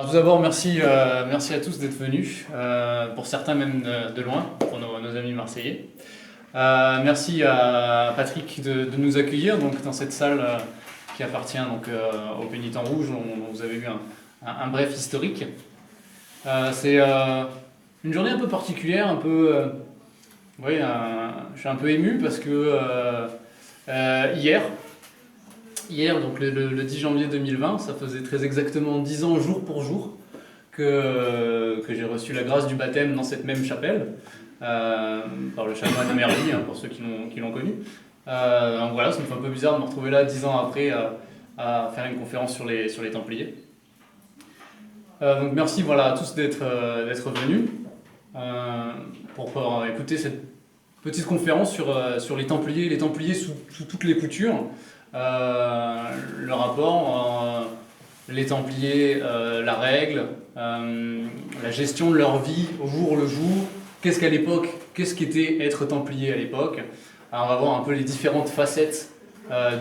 Alors, tout d'abord, merci à tous d'être venus, pour certains même de loin, pour nos amis marseillais. Merci à Patrick de nous accueillir donc, dans cette salle qui appartient donc, au Pénitent Rouge, dont vous avez eu un bref historique. C'est une journée un peu particulière, un peu, oui, je suis un peu ému parce que hier, donc le 10 janvier 2020, ça faisait très exactement 10 ans jour pour jour que j'ai reçu la grâce du baptême dans cette même chapelle, par le chanoine Merli, pour ceux qui l'ont connu. Donc voilà, ça me fait un peu bizarre de me retrouver là 10 ans après à faire une conférence sur les Templiers. Donc merci voilà, à tous d'être venus pour écouter cette petite conférence sur les Templiers sous toutes les coutures. Le rapport, les Templiers, la règle, la gestion de leur vie au jour le jour, qu'est-ce qu'était être Templier à l'époque. Alors on va voir un peu les différentes facettes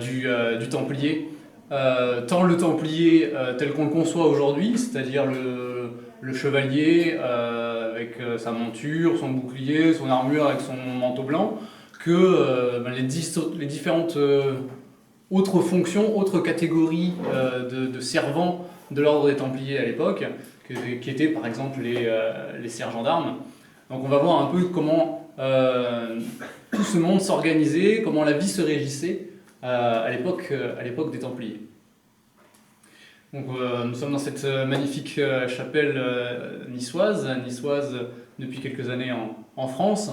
du Templier, tant le Templier tel qu'on le conçoit aujourd'hui, c'est-à-dire le chevalier avec sa monture, son bouclier, son armure avec son manteau blanc, que les différentes autres fonctions, autres catégories de servants de l'ordre des Templiers à l'époque, qui étaient par exemple les sergents d'armes. Donc on va voir un peu comment tout ce monde s'organisait, comment la vie se régissait à l'époque des Templiers. Donc nous sommes dans cette magnifique chapelle niçoise depuis quelques années en France.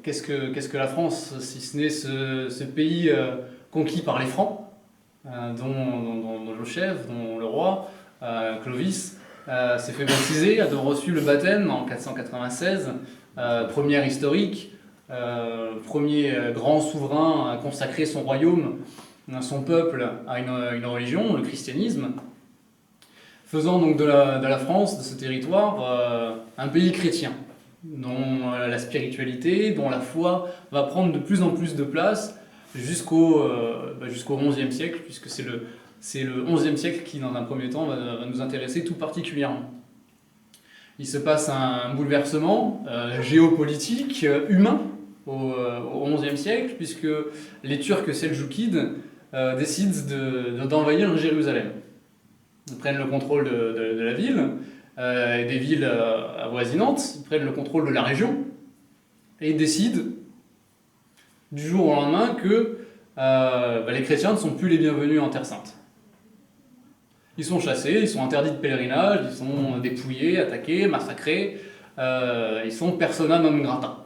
Qu'est-ce que la France, si ce n'est ce pays conquis par les Francs, dont le chef, dont le roi, Clovis, s'est fait baptiser, a donc reçu le baptême en 496, première historique, premier grand souverain à consacrer son royaume, son peuple à une religion, le christianisme, faisant donc de la France, de ce territoire, un pays chrétien, dont la spiritualité, dont la foi va prendre de plus en plus de place jusqu'au XIe siècle, puisque c'est le XIe siècle qui, dans un premier temps, va nous intéresser tout particulièrement. Il se passe un bouleversement géopolitique, humain, au XIe siècle, puisque les Turcs seldjoukides décident d'envahir Jérusalem. Ils prennent le contrôle de la ville, et des villes avoisinantes, ils prennent le contrôle de la région, et ils décident, du jour au lendemain, que les chrétiens ne sont plus les bienvenus en Terre Sainte. Ils sont chassés, ils sont interdits de pèlerinage, ils sont dépouillés, attaqués, massacrés, ils sont persona non grata.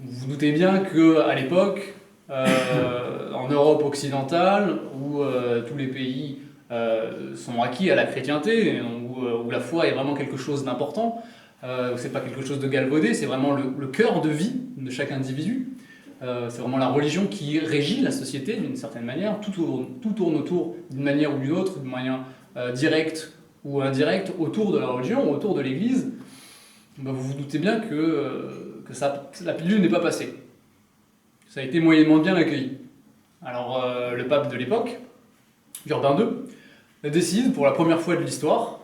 Vous vous doutez bien qu'à l'époque, en Europe occidentale, où tous les pays sont acquis à la chrétienté, où la foi est vraiment quelque chose d'important, c'est pas quelque chose de galvaudé, c'est vraiment le cœur de vie de chaque individu. C'est vraiment la religion qui régit la société d'une certaine manière, tout tourne autour d'une manière ou d'une autre, d'une manière directe ou indirecte, autour de la religion, autour de l'église. Vous vous doutez bien que la pilule n'est pas passée. Ça a été moyennement bien accueilli. Alors le pape de l'époque, Urbain II, décide pour la première fois de l'histoire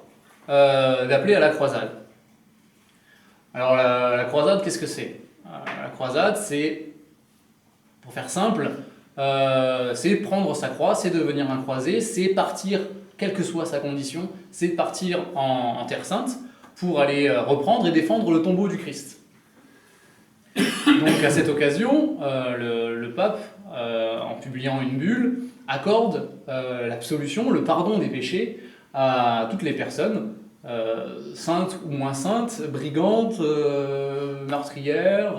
d'appeler à la croisade. Alors la croisade, qu'est-ce que c'est ? La croisade, c'est, pour faire simple, c'est prendre sa croix, c'est devenir un croisé, c'est partir, quelle que soit sa condition, c'est partir en Terre Sainte pour aller reprendre et défendre le tombeau du Christ. Donc à cette occasion, le pape, en publiant une bulle, accorde l'absolution, le pardon des péchés à toutes les personnes, saintes ou moins saintes, brigantes, meurtrières,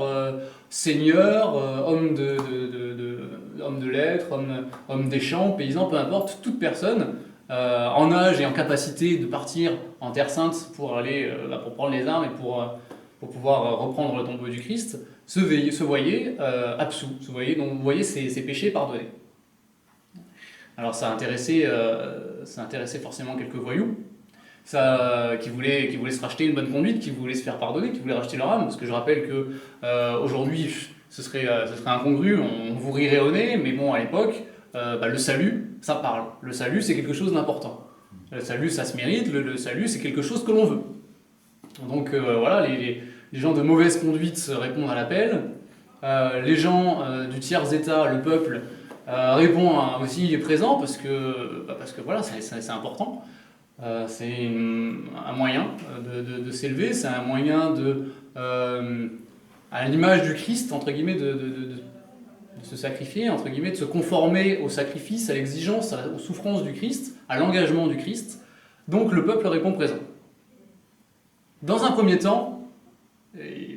seigneurs, hommes de lettres, hommes des champs, paysans, peu importe, toute personne en âge et en capacité de partir en Terre Sainte pour aller pour prendre les armes et pour pouvoir reprendre le tombeau du Christ, se voyait absous, donc vous voyez ses péchés pardonnés. Alors ça a intéressé forcément quelques voyous, qui voulaient se racheter une bonne conduite, qui voulaient se faire pardonner, qui voulaient racheter leur âme, parce que je rappelle que aujourd'hui ce serait incongru, on vous rirait au nez, mais bon à l'époque, le salut, ça parle. Le salut c'est quelque chose d'important. Le salut, ça se mérite, le salut, c'est quelque chose que l'on veut. Donc voilà, les gens de mauvaise conduite répondent à l'appel. Les gens du tiers état, le peuple, répond aussi, il est présent parce que voilà, c'est important. C'est un moyen de s'élever, c'est un moyen à l'image du Christ, entre guillemets, de se sacrifier, entre guillemets, de se conformer au sacrifice, à l'exigence, aux souffrances du Christ, à l'engagement du Christ. Donc le peuple répond présent. Dans un premier temps,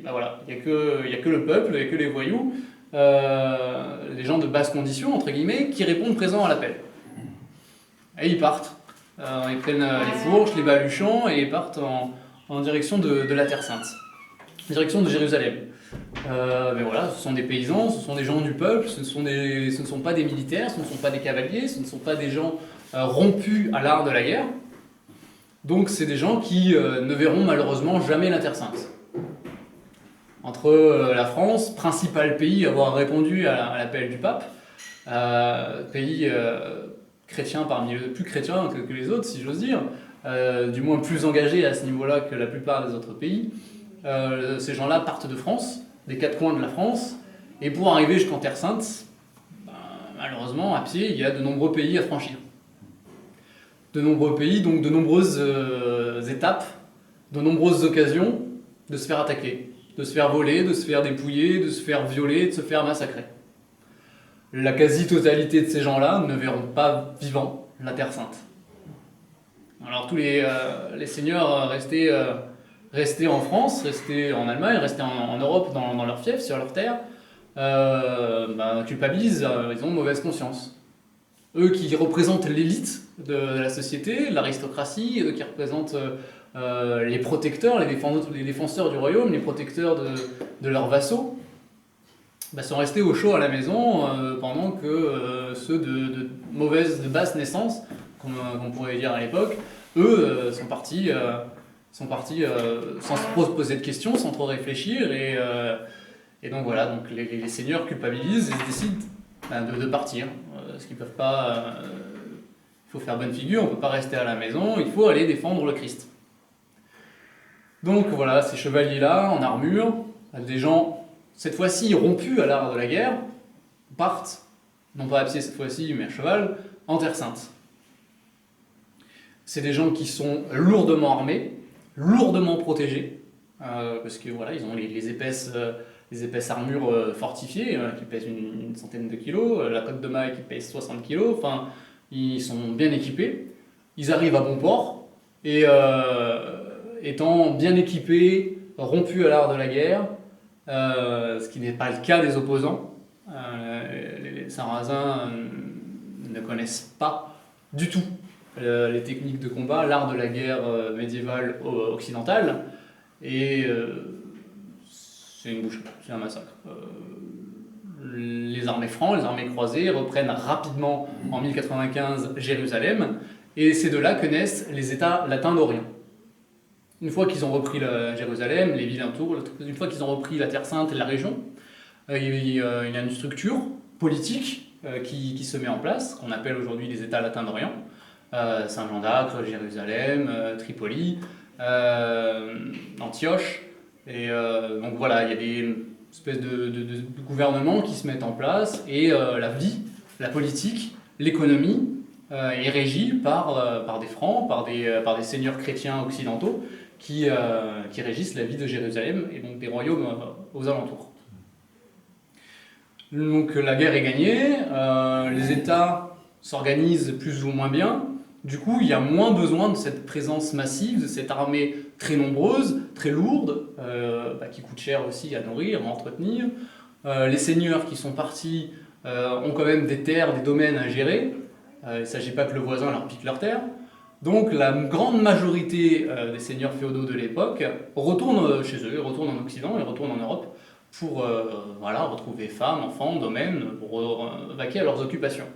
voilà, il n'y a que le peuple, il n'y a que les voyous, les gens de basse condition, entre guillemets, qui répondent présent à l'appel. Et ils partent. Ils prennent les fourches, les baluchons, et ils partent en direction de la Terre Sainte, direction de Jérusalem. Mais voilà, ce sont des paysans, ce sont des gens du peuple, ce ne sont pas des militaires, ce ne sont pas des cavaliers, ce ne sont pas des gens rompus à l'art de la guerre. Donc c'est des gens qui ne verront malheureusement jamais la Terre Sainte. Entre la France, principal pays à avoir répondu à l'appel du pape, pays chrétien parmi les plus chrétiens que les autres, si j'ose dire, du moins plus engagés à ce niveau-là que la plupart des autres pays, ces gens-là partent de France, des quatre coins de la France, et pour arriver jusqu'en Terre Sainte, malheureusement, à pied, il y a de nombreux pays à franchir. De nombreux pays, donc de nombreuses étapes, de nombreuses occasions de se faire attaquer, de se faire voler, de se faire dépouiller, de se faire violer, de se faire massacrer. La quasi-totalité de ces gens-là ne verront pas vivants la Terre Sainte. Alors tous les seigneurs restés en France, restés en Allemagne, restés en Europe, dans leur fief, sur leur terre, culpabilisent, ils ont mauvaise conscience. Eux qui représentent l'élite de la société, l'aristocratie, eux qui représentent les protecteurs, les défenseurs du royaume, les protecteurs de leurs vassaux, sont restés au chaud à la maison pendant que ceux de basse naissance, qu'on pourrait dire à l'époque, eux sont partis sans se poser de questions, sans trop réfléchir, et donc voilà, donc les seigneurs culpabilisent et décident de partir, parce qu'ils peuvent pas, il faut faire bonne figure, on ne peut pas rester à la maison, il faut aller défendre le Christ. Donc voilà, ces chevaliers-là, en armure, des gens, cette fois-ci rompus à l'art de la guerre, partent, non pas à pied cette fois-ci, mais à cheval, en Terre Sainte. C'est des gens qui sont lourdement armés, lourdement protégés, parce que voilà, ils ont les épaisses armures fortifiées qui pèsent une centaine de kilos, la cotte de maille qui pèse 60 kilos, enfin, ils sont bien équipés, ils arrivent à bon port, et étant bien équipés, rompus à l'art de la guerre, ce qui n'est pas le cas des opposants, les Sarrasins ne connaissent pas du tout les techniques de combat, l'art de la guerre médiévale occidentale, et c'est une boucherie, c'est un massacre. Les armées francs, les armées croisées reprennent rapidement en 1095 Jérusalem, et c'est de là que naissent les États latins d'Orient. Une fois qu'ils ont repris Jérusalem, les villes autour, une fois qu'ils ont repris la Terre Sainte et la région, il y a une structure politique qui se met en place, qu'on appelle aujourd'hui les États latins d'Orient. Saint-Jean d'Acre, Jérusalem, Tripoli, Antioche. Et donc voilà, il y a des espèces de gouvernements qui se mettent en place, et la vie, la politique, l'économie est régie par des francs, par des seigneurs chrétiens occidentaux qui régissent la vie de Jérusalem et donc des royaumes aux alentours. Donc la guerre est gagnée, les États s'organisent plus ou moins bien. Du coup, il y a moins besoin de cette présence massive, de cette armée très nombreuse, très lourde, qui coûte cher aussi à nourrir, à entretenir. Les seigneurs qui sont partis ont quand même des terres, des domaines à gérer. Il ne s'agit pas que le voisin leur pique leurs terres. Donc la grande majorité des seigneurs féodaux de l'époque retournent chez eux, retournent en Occident et retournent en Europe pour retrouver femmes, enfants, domaines, pour vaquer à leurs occupations.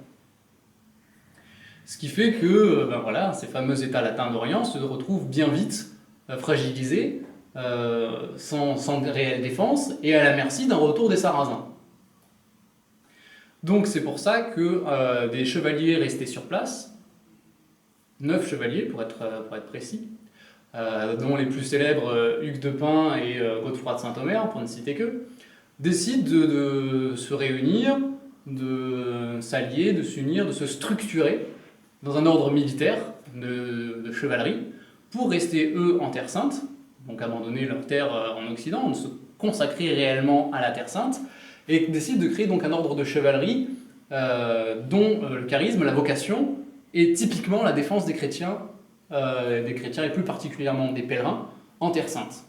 Ce qui fait que ces fameux États latins d'Orient se retrouvent bien vite fragilisés, sans réelle défense, et à la merci d'un retour des Sarrasins. Donc c'est pour ça que des chevaliers restés sur place 9 chevaliers pour être précis, dont les plus célèbres Hugues de Pint et Godefroy de Saint-Omer, pour ne citer que, décident de se réunir, de s'allier, de s'unir, de se structurer dans un ordre militaire de chevalerie pour rester eux en Terre Sainte, donc abandonner leur terre en Occident, de se consacrer réellement à la Terre Sainte, et décident de créer donc un ordre de chevalerie dont le charisme, la vocation, est typiquement la défense des chrétiens et plus particulièrement des pèlerins en Terre Sainte.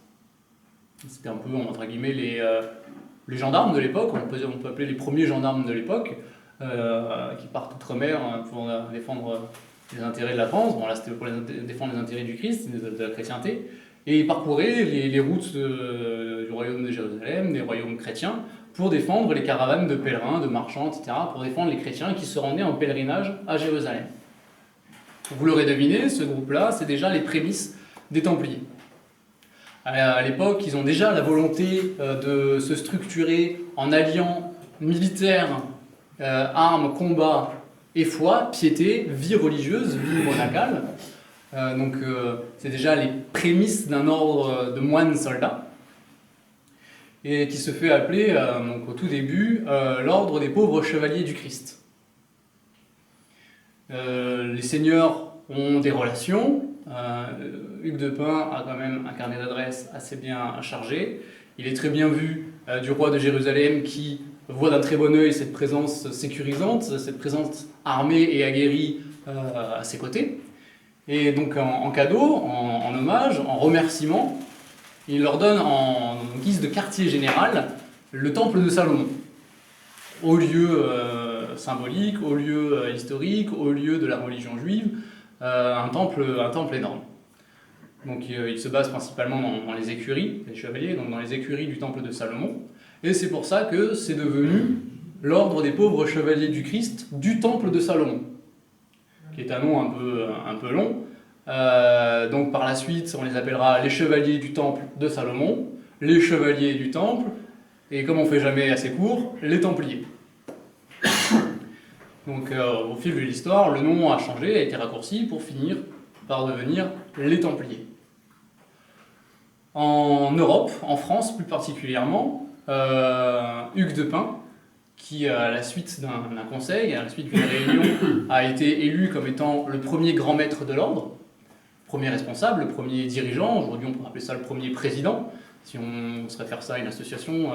C'était un peu, entre guillemets, les gendarmes de l'époque, on peut appeler les premiers gendarmes de l'époque, qui partent outre-mer pour défendre les intérêts de la France. Bon, là, c'était pour défendre les intérêts du Christ, de la chrétienté, et ils parcouraient les routes du royaume de Jérusalem, des royaumes chrétiens, pour défendre les caravanes de pèlerins, de marchands, etc., pour défendre les chrétiens qui se rendaient en pèlerinage à Jérusalem. Vous l'aurez deviné, ce groupe-là, c'est déjà les prémices des Templiers. À l'époque, ils ont déjà la volonté de se structurer en alliant militaire, armes, combat et foi, piété, vie religieuse, vie monacale. C'est déjà les prémices d'un ordre de moines soldats, et qui se fait appeler, au tout début, l'ordre des pauvres chevaliers du Christ. Les seigneurs ont des relations. Hugues de Pint a quand même un carnet d'adresses assez bien chargé. Il est très bien vu du roi de Jérusalem qui voit d'un très bon œil cette présence sécurisante, cette présence armée et aguerrie à ses côtés. Et donc en cadeau, en hommage, en remerciement, il leur donne en guise de quartier général le temple de Salomon, au lieu symbolique, au lieu historique, au lieu de la religion juive, un temple énorme. Donc il se base principalement dans les écuries, les chevaliers, donc dans les écuries du temple de Salomon, et c'est pour ça que c'est devenu l'ordre des pauvres chevaliers du Christ du temple de Salomon, qui est un nom un peu long. Donc par la suite, on les appellera les chevaliers du temple de Salomon, les chevaliers du temple, et comme on fait jamais assez court, les templiers. Donc au fil de l'histoire, le nom a changé, a été raccourci pour finir par devenir les templiers. En Europe, en France plus particulièrement, Hugues de Pint, qui à la suite d'un conseil, à la suite d'une réunion, a été élu comme étant le premier grand maître de l'ordre, premier responsable, le premier dirigeant, aujourd'hui on pourrait appeler ça le premier président, si on se réfère ça à une association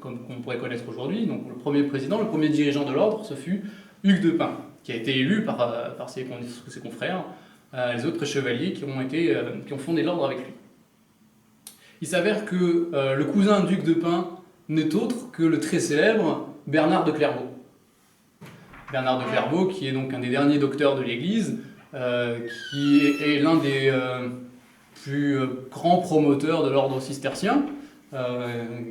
comme on pourrait connaître aujourd'hui. Donc le premier président, le premier dirigeant de l'ordre, ce fut Hugues de Pint, qui a été élu par ses confrères, les autres chevaliers qui ont fondé l'ordre avec lui. Il s'avère que le cousin d'Hugues de Pint n'est autre que le très célèbre Bernard de Clairvaux. Bernard de Clairvaux, qui est donc un des derniers docteurs de l'Église, qui est l'un des plus grands promoteurs de l'ordre cistercien,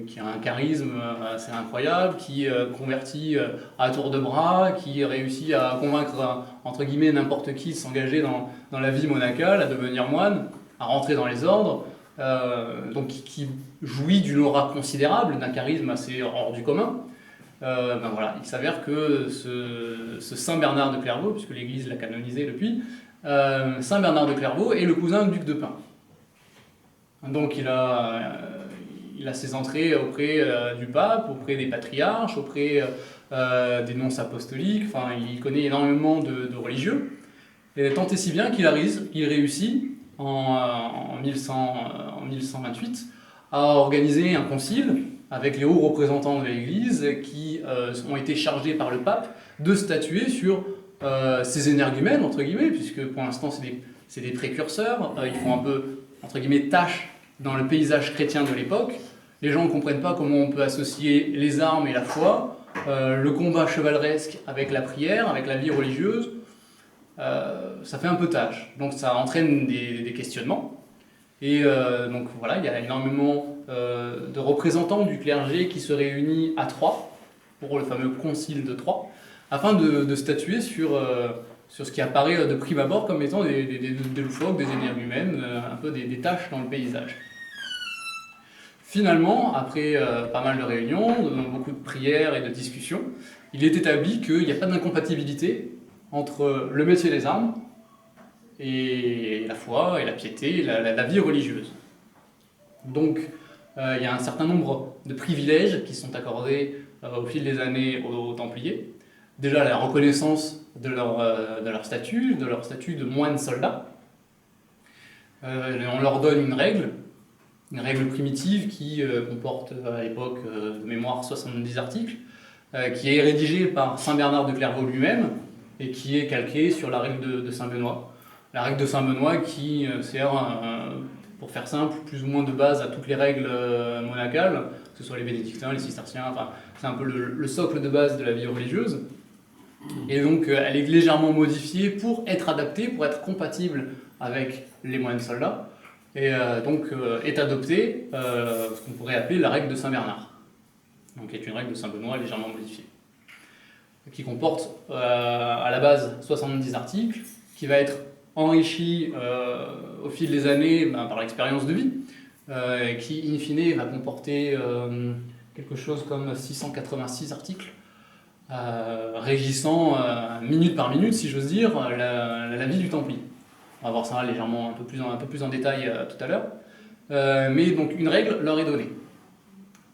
qui a un charisme assez incroyable, qui convertit à tour de bras, qui réussit à convaincre entre guillemets n'importe qui de s'engager dans la vie monacale, à devenir moine, à rentrer dans les ordres, donc qui jouit d'une aura considérable, d'un charisme assez hors du commun. Voilà, il s'avère que ce Saint Bernard de Clairvaux, puisque l'Église l'a canonisé depuis, Saint Bernard de Clairvaux est le cousin du duc de Pint. Donc il a ses entrées auprès du pape, auprès des patriarches, auprès des nonces apostoliques, enfin il connaît énormément de religieux, et tant et si bien qu'il réussit en 1128 à organiser un concile avec les hauts représentants de l'Église qui ont été chargés par le pape de statuer sur ces énergumènes, entre guillemets, puisque pour l'instant c'est des précurseurs, ils font un peu, entre guillemets, tâche dans le paysage chrétien de l'époque. Les gens ne comprennent pas comment on peut associer les armes et la foi, le combat chevaleresque avec la prière, avec la vie religieuse. Ça fait un peu tâche, donc ça entraîne des questionnements. Et donc voilà, il y a énormément de représentants du clergé qui se réunissent à Troyes, pour le fameux concile de Troyes, afin de statuer sur ce qui apparaît de prime abord comme étant des loufoques, des énergumènes, un peu des tâches dans le paysage. Finalement, après pas mal de réunions, beaucoup de prières et de discussions, il est établi qu'il n'y a pas d'incompatibilité entre le métier des armes et la foi, et la piété, la vie religieuse. Donc, il y a un certain nombre de privilèges qui sont accordés au fil des années aux Templiers. Déjà, la reconnaissance de leur statut de moine soldat. On leur donne une règle primitive qui comporte à l'époque de mémoire 70 articles, qui est rédigée par Saint Bernard de Clairvaux lui-même et qui est calquée sur la règle de Saint Benoît. La règle de Saint Benoît qui sert, pour faire simple, plus ou moins de base à toutes les règles monacales, que ce soit les bénédictins, les cisterciens, enfin, c'est un peu le socle de base de la vie religieuse. Et donc elle est légèrement modifiée pour être adaptée, pour être compatible avec les moines soldats, et donc est adoptée ce qu'on pourrait appeler la règle de Saint Bernard, donc qui est une règle de Saint Benoît légèrement modifiée, qui comporte à la base 70 articles, qui va être enrichi au fil des années par l'expérience de vie, qui in fine va comporter quelque chose comme 686 articles, régissant minute par minute, si j'ose dire, la vie du Templier. On va voir ça légèrement un peu plus en détail tout à l'heure. Mais donc une règle leur est donnée.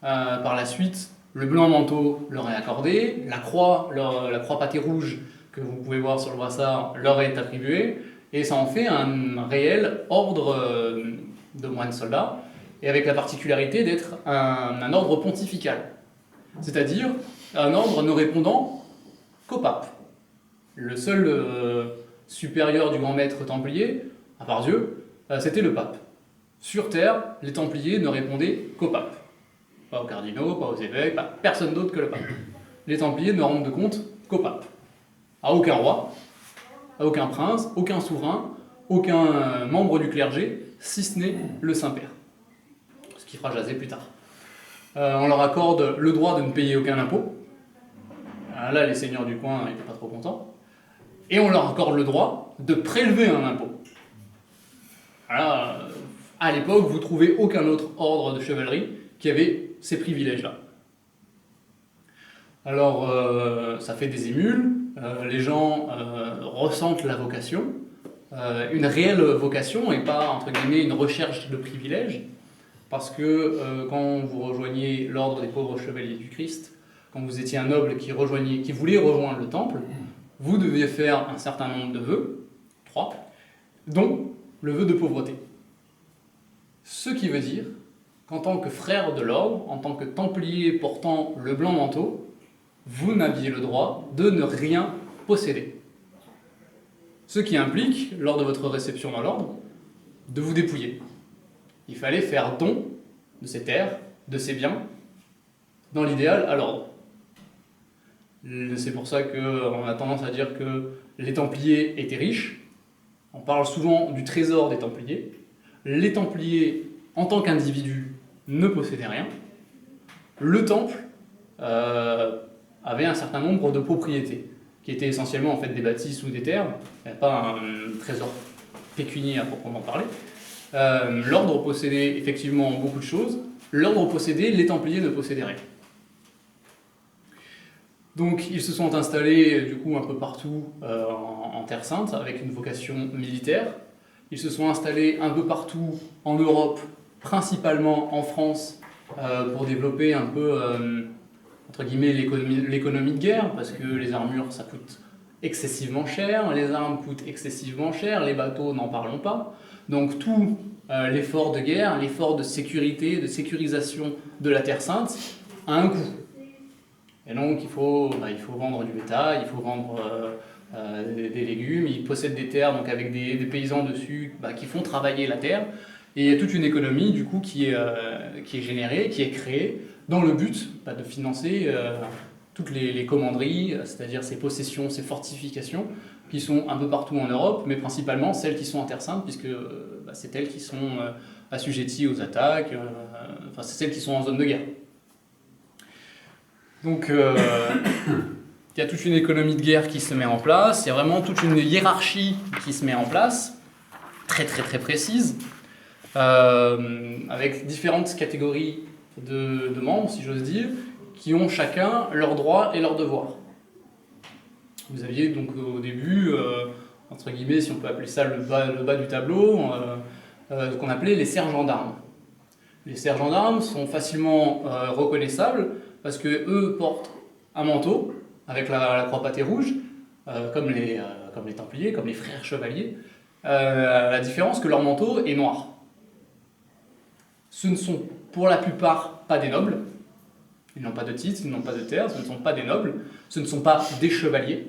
Par la suite, le blanc manteau leur est accordé, la croix pâtée rouge que vous pouvez voir sur le brassard leur est attribuée, et ça en fait un réel ordre de moines soldats, et avec la particularité d'être un ordre pontifical, c'est-à-dire un ordre ne répondant qu'au pape. Le seul supérieur du grand maître templier, à part Dieu, c'était le pape. Sur terre, les templiers ne répondaient qu'au pape. Pas aux cardinaux, pas aux évêques, pas personne d'autre que le pape. Les templiers ne rendent compte qu'au pape. À aucun roi, à aucun prince, aucun souverain, aucun membre du clergé, si ce n'est le Saint-Père. Ce qui fera jaser plus tard. On leur accorde le droit de ne payer aucun impôt. Là, les seigneurs du coin n'étaient pas trop contents. Et on leur accorde le droit de prélever un impôt. Voilà, à l'époque, vous ne trouvez aucun autre ordre de chevalerie qui avait ces privilèges-là. Alors, ça fait des émules, les gens ressentent la vocation, une réelle vocation et pas, entre guillemets, une recherche de privilèges, parce que quand vous rejoignez l'ordre des pauvres chevaliers du Christ, quand vous étiez un noble qui voulait rejoindre le temple, vous deviez faire un certain nombre de vœux, 3, dont le vœu de pauvreté. Ce qui veut dire qu'en tant que frère de l'ordre, en tant que templier portant le blanc manteau, vous n'aviez le droit de ne rien posséder. Ce qui implique, lors de votre réception dans l'ordre, de vous dépouiller. Il fallait faire don de ses terres, de ses biens, dans l'idéal à l'ordre. C'est pour ça qu'on a tendance à dire que les Templiers étaient riches. On parle souvent du trésor des Templiers. Les Templiers, en tant qu'individus, ne possédaient rien. Le temple avait un certain nombre de propriétés, qui étaient essentiellement en fait des bâtisses ou des terres. Il n'y avait pas un trésor pécunier à proprement parler. L'ordre possédait effectivement beaucoup de choses. L'ordre possédait, les Templiers ne possédaient rien. Donc ils se sont installés du coup un peu partout en Terre Sainte avec une vocation militaire. Ils se sont installés un peu partout en Europe, principalement en France, pour développer un peu entre guillemets l'économie de guerre, parce que les armures ça coûte excessivement cher, les armes coûtent excessivement cher, les bateaux n'en parlons pas. Donc tout l'effort de guerre, l'effort de sécurité, de sécurisation de la Terre Sainte a un coût. Et donc il faut vendre du bétail, il faut vendre des légumes, ils possèdent des terres donc avec des paysans dessus qui font travailler la terre. Et il y a toute une économie du coup qui est générée, qui est créée dans le but de financer toutes les commanderies, c'est-à-dire ces possessions, ces fortifications qui sont un peu partout en Europe, mais principalement celles qui sont en Terre Sainte, puisque c'est elles qui sont assujetties aux attaques, c'est celles qui sont en zone de guerre. Donc il y a toute une économie de guerre qui se met en place, il y a vraiment toute une hiérarchie qui se met en place, très très très précise, avec différentes catégories de membres, si j'ose dire, qui ont chacun leurs droits et leurs devoirs. Vous aviez donc au début, entre guillemets, si on peut appeler ça le bas du tableau, qu'on appelait les sergents d'armes. Les sergents d'armes sont facilement reconnaissables parce qu'eux portent un manteau avec la croix pattée rouge, comme les Templiers, comme les frères chevaliers. La différence que leur manteau est noir. Ce ne sont pour la plupart pas des nobles, ils n'ont pas de titre, ils n'ont pas de terre, ce ne sont pas des nobles, ce ne sont pas des chevaliers.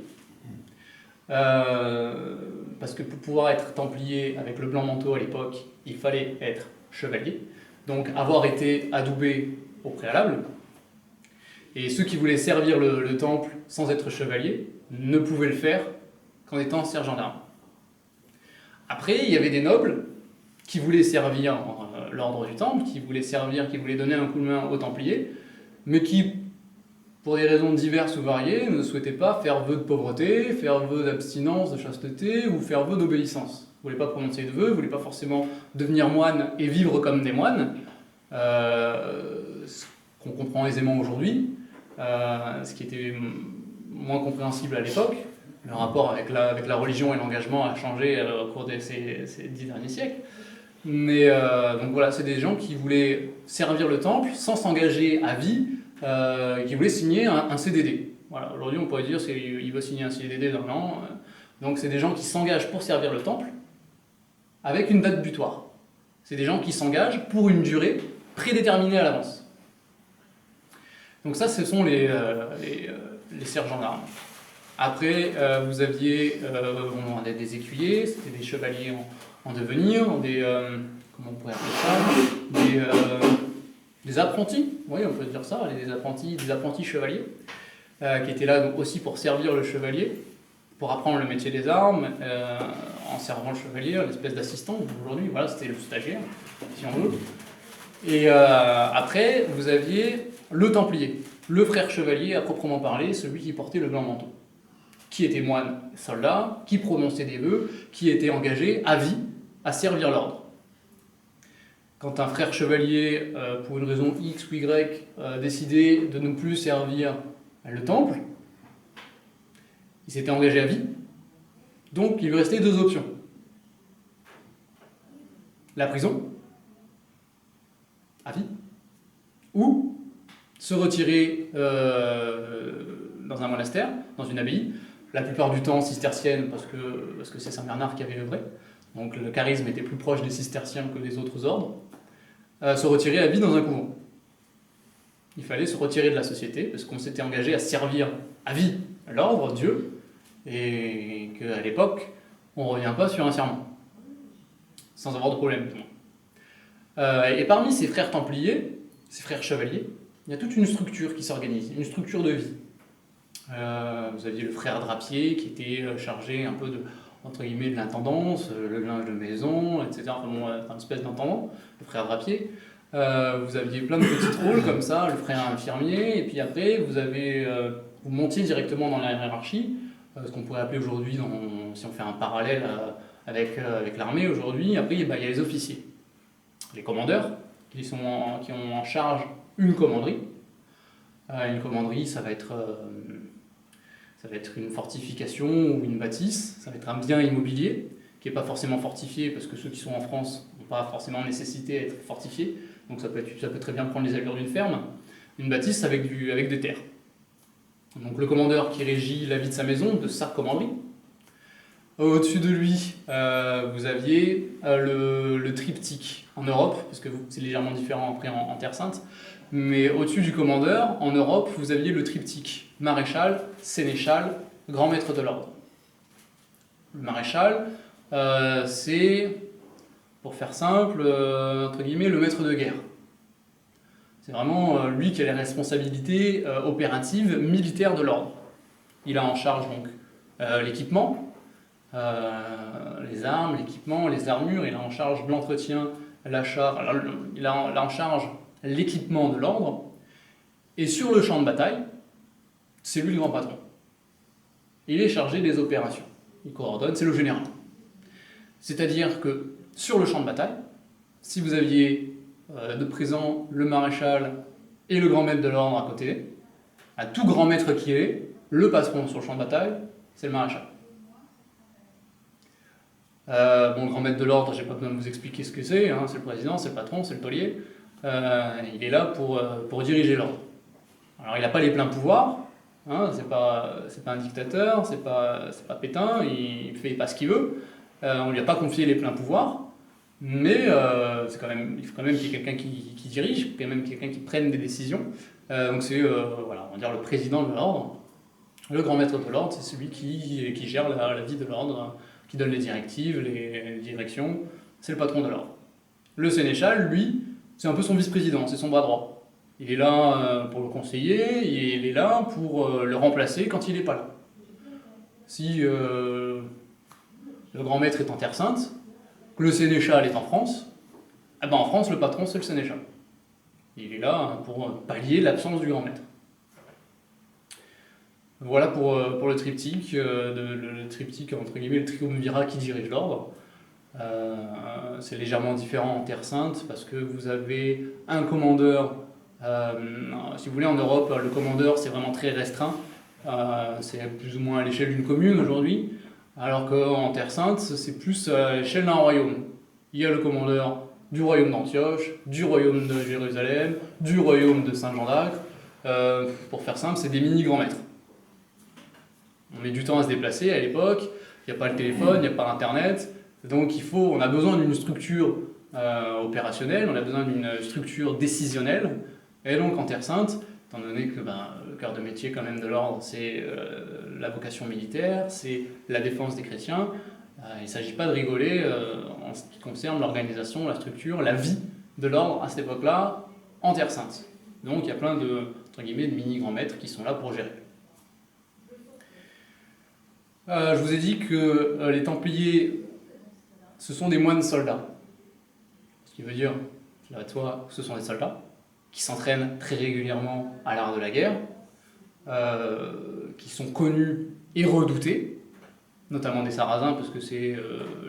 Parce que pour pouvoir être templier avec le blanc manteau à l'époque, il fallait être chevalier, donc avoir été adoubé au préalable. Et ceux qui voulaient servir le temple sans être chevalier ne pouvaient le faire qu'en étant sergent d'armes. Après, il y avait des nobles qui voulaient servir l'ordre du temple, qui voulaient donner un coup de main aux templiers, mais qui, pour des raisons diverses ou variées, ne souhaitaient pas faire vœu de pauvreté, faire vœu d'abstinence, de chasteté, ou faire vœu d'obéissance. Ils ne voulaient pas prononcer de vœux, ils ne voulaient pas forcément devenir moines et vivre comme des moines, ce qu'on comprend aisément aujourd'hui, ce qui était moins compréhensible à l'époque. Le rapport avec la religion et l'engagement a changé au cours de ces 10 derniers siècles. Mais donc voilà, c'est des gens qui voulaient servir le temple sans s'engager à vie, qui voulaient signer un CDD. Voilà, aujourd'hui on pourrait dire qu'il veut signer un CDD d'un an. Donc c'est des gens qui s'engagent pour servir le temple avec une date butoir. C'est des gens qui s'engagent pour une durée prédéterminée à l'avance. Donc ça, ce sont les sergents d'armes. Après, vous aviez des écuyers, c'était des chevaliers en devenir, comment on pourrait appeler ça, des apprentis, oui on peut dire ça, des apprentis chevaliers, qui étaient là donc, aussi pour servir le chevalier, pour apprendre le métier des armes, en servant le chevalier, une espèce d'assistant. Aujourd'hui, voilà, c'était le stagiaire, si on veut. Et après, vous aviez le templier, le frère chevalier à proprement parler, celui qui portait le blanc manteau, qui était moine soldat, qui prononçait des vœux, qui était engagé à vie à servir l'ordre. Quand un frère chevalier, pour une raison X ou Y, décidait de ne plus servir le temple, il s'était engagé à vie, donc il lui restait 2 options. La prison, à vie, ou se retirer dans un monastère, dans une abbaye, la plupart du temps cistercienne, parce que c'est Saint Bernard qui avait œuvré, donc le charisme était plus proche des cisterciens que des autres ordres, se retirer à vie dans un couvent. Il fallait se retirer de la société, parce qu'on s'était engagé à servir à vie l'ordre, Dieu, et qu'à l'époque, on ne revient pas sur un serment, sans avoir de problème. Et parmi ces frères templiers, ces frères chevaliers, il y a toute une structure qui s'organise, une structure de vie. Vous aviez le frère drapier qui était chargé un peu entre guillemets de l'intendance, le linge de maison, etc. Enfin, une espèce d'intendant, le frère drapier. Vous aviez plein de petits rôles comme ça, le frère infirmier, et puis après vous montiez directement dans la hiérarchie, ce qu'on pourrait appeler aujourd'hui, si on fait un parallèle avec l'armée aujourd'hui, après il y a les officiers, les commandeurs, qui ont en charge une commanderie. Une commanderie, ça va être une fortification ou une bâtisse, ça va être un bien immobilier qui n'est pas forcément fortifié, parce que ceux qui sont en France n'ont pas forcément nécessité d'être fortifiés, donc ça peut très bien prendre les allures d'une ferme. Une bâtisse avec des terres. Donc le commandeur qui régit la vie de sa maison, de sa commanderie. Au-dessus de lui, vous aviez le triptyque en Europe, parce que c'est légèrement différent après en Terre Sainte, mais au-dessus du commandeur, en Europe, vous aviez le triptyque maréchal, sénéchal, grand maître de l'ordre. Le maréchal, c'est, pour faire simple, entre guillemets, le maître de guerre. C'est vraiment lui qui a les responsabilités opératives militaires de l'ordre. Il a en charge donc l'équipement, les armes, l'équipement, les armures, il a en charge l'entretien, l'achat, il a en charge l'équipement de l'ordre, et sur le champ de bataille, c'est lui le grand patron. Il est chargé des opérations. Il coordonne, c'est le général. C'est-à-dire que sur le champ de bataille, si vous aviez de présent le maréchal et le grand maître de l'ordre à côté, à tout grand maître qui est, le patron sur le champ de bataille, c'est le maréchal. Bon, le grand maître de l'ordre, j'ai pas besoin de vous expliquer ce que c'est, hein, c'est le président, c'est le patron, c'est le taulier. Il est là pour diriger l'ordre. Alors il n'a pas les pleins pouvoirs, hein, c'est pas un dictateur, c'est pas Pétain, il fait pas ce qu'il veut, on lui a pas confié les pleins pouvoirs, mais il faut quand même qu'il y ait quelqu'un qui dirige, quand même quelqu'un qui prenne des décisions. Donc c'est voilà, on va dire le président de l'ordre. Le grand maître de l'ordre, c'est celui qui gère la vie de l'ordre, qui donne les directives, les directions, c'est le patron de l'ordre. Le sénéchal, lui, c'est un peu son vice-président, c'est son bras droit. Il est là pour le conseiller, il est là pour le remplacer quand il n'est pas là. Si le grand maître est en Terre Sainte, que le sénéchal est en France, eh ben en France, le patron, c'est le sénéchal. Il est là pour pallier l'absence du grand maître. Voilà pour le triptyque, le triptyque entre guillemets, le triumvirat qui dirige l'ordre. C'est légèrement différent en Terre Sainte parce que vous avez un commandeur. Si vous voulez, en Europe, le commandeur c'est vraiment très restreint. C'est plus ou moins à l'échelle d'une commune aujourd'hui, alors qu'en Terre Sainte, c'est plus à l'échelle d'un royaume. Il y a le commandeur du royaume d'Antioche, du royaume de Jérusalem, du royaume de Saint-Jean d'Acre. Pour faire simple, c'est des mini-grands maîtres. On met du temps à se déplacer à l'époque, il n'y a pas le téléphone, il n'y a pas Internet, donc on a besoin d'une structure opérationnelle, on a besoin d'une structure décisionnelle, et donc en Terre Sainte, étant donné que le cœur de métier quand même de l'ordre, c'est la vocation militaire, c'est la défense des chrétiens, il ne s'agit pas de rigoler en ce qui concerne l'organisation, la structure, la vie de l'ordre à cette époque-là, en Terre Sainte. Donc il y a plein de, entre guillemets, de mini-grands maîtres qui sont là pour gérer. Je vous ai dit que les Templiers, ce sont des moines soldats. Ce qui veut dire, cela va de soi, que ce sont des soldats qui s'entraînent très régulièrement à l'art de la guerre, qui sont connus et redoutés, notamment des Sarrasins, parce que c'est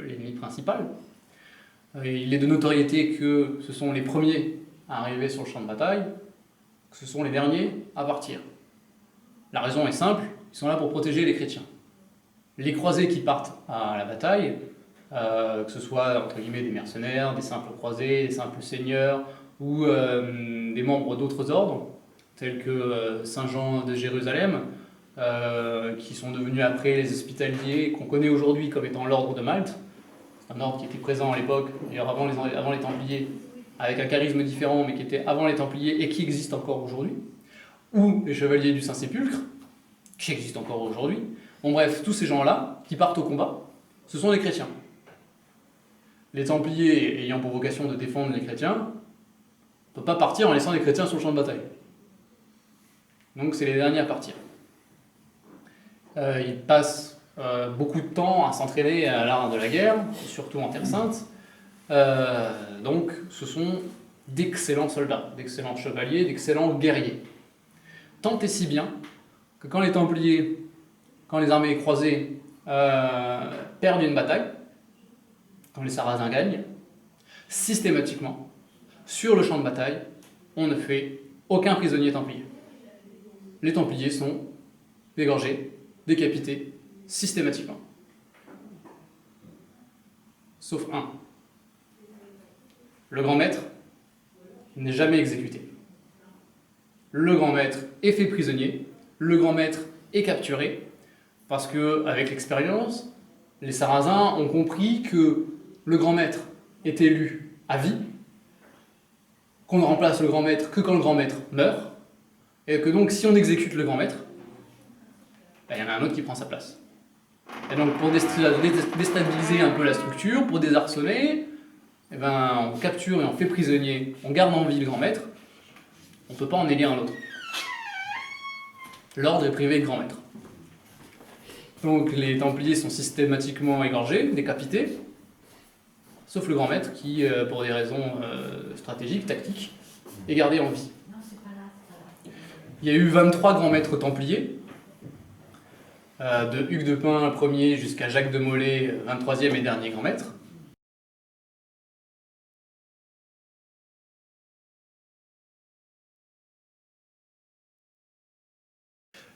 l'ennemi principal. Il est de notoriété que ce sont les premiers à arriver sur le champ de bataille, que ce sont les derniers à partir. La raison est simple, ils sont là pour protéger les chrétiens. Les croisés qui partent à la bataille, que ce soit entre guillemets des mercenaires, des simples croisés, des simples seigneurs ou des membres d'autres ordres, tels que Saint Jean de Jérusalem, qui sont devenus après les hospitaliers, qu'on connaît aujourd'hui comme étant l'ordre de Malte. C'est un ordre qui était présent à l'époque, d'ailleurs avant les Templiers, avec un charisme différent, mais qui était avant les Templiers et qui existe encore aujourd'hui. Ou les chevaliers du Saint-Sépulcre, qui existent encore aujourd'hui. Bon bref, tous ces gens-là, qui partent au combat, ce sont des chrétiens. Les Templiers ayant pour vocation de défendre les chrétiens, ne peuvent pas partir en laissant les chrétiens sur le champ de bataille. Donc c'est les derniers à partir. Ils passent beaucoup de temps à s'entraîner à l'art de la guerre, surtout en Terre Sainte. Donc ce sont d'excellents soldats, d'excellents chevaliers, d'excellents guerriers. Tant et si bien que quand les Templiers, quand les armées croisées perdent une bataille, quand les Sarrasins gagnent, systématiquement, sur le champ de bataille, on ne fait aucun prisonnier templier. Les Templiers sont égorgés, décapités, systématiquement. Sauf un. Le grand maître n'est jamais exécuté. Le grand maître est fait prisonnier, le grand maître est capturé, parce qu'avec l'expérience, les Sarrasins ont compris que le grand maître est élu à vie, qu'on ne remplace le grand maître que quand le grand maître meurt, et que donc si on exécute le grand maître, il y en a un autre qui prend sa place. Et donc pour déstabiliser un peu la structure, pour désarçonner, on capture et on fait prisonnier, on garde en vie le grand maître, on ne peut pas en élire un autre. L'ordre est privé de grand maître. Donc les Templiers sont systématiquement égorgés, décapités, sauf le grand maître qui, pour des raisons stratégiques, tactiques, est gardé en vie. Il y a eu 23 grands maîtres templiers, de Hugues de Pin, premier, jusqu'à Jacques de Molay, 23e et dernier grand maître.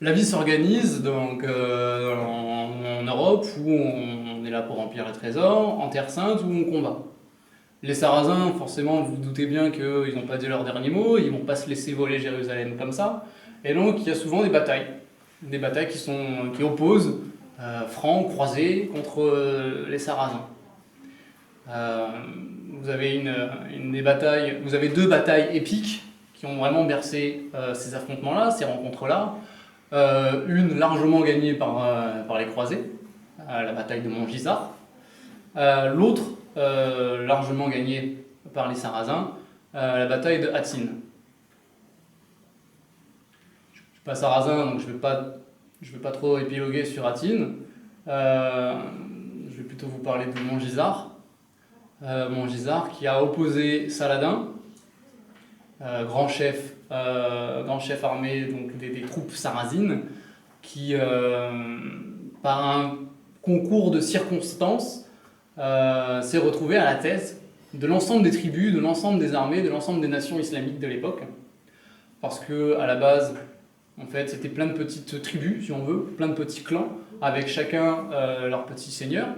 La vie s'organise donc en Europe où on on est là pour remplir le trésor, en Terre Sainte où on combat. Les Sarrasins, forcément, vous vous doutez bien qu'ils n'ont pas dit leur dernier mot, ils ne vont pas se laisser voler Jérusalem comme ça. Et donc, il y a souvent des batailles qui opposent francs, croisés contre les Sarrasins. Vous avez deux batailles épiques qui ont vraiment bercé ces affrontements-là, ces rencontres-là. Une largement gagnée par les croisés, la bataille de Montgisard. L'autre, largement gagnée par les Sarrasins, la bataille de Hattin. Je ne suis pas sarrasin, donc je ne vais pas trop épiloguer sur Hattin. Je vais plutôt vous parler de Montgisard. Montgisard qui a opposé Saladin, grand chef armé donc des troupes sarrasines, qui, par un concours de circonstances, s'est retrouvé à la tête de l'ensemble des tribus, de l'ensemble des armées, de l'ensemble des nations islamiques de l'époque. Parce que à la base, en fait, c'était plein de petites tribus, si on veut, plein de petits clans, avec chacun leur petit seigneur,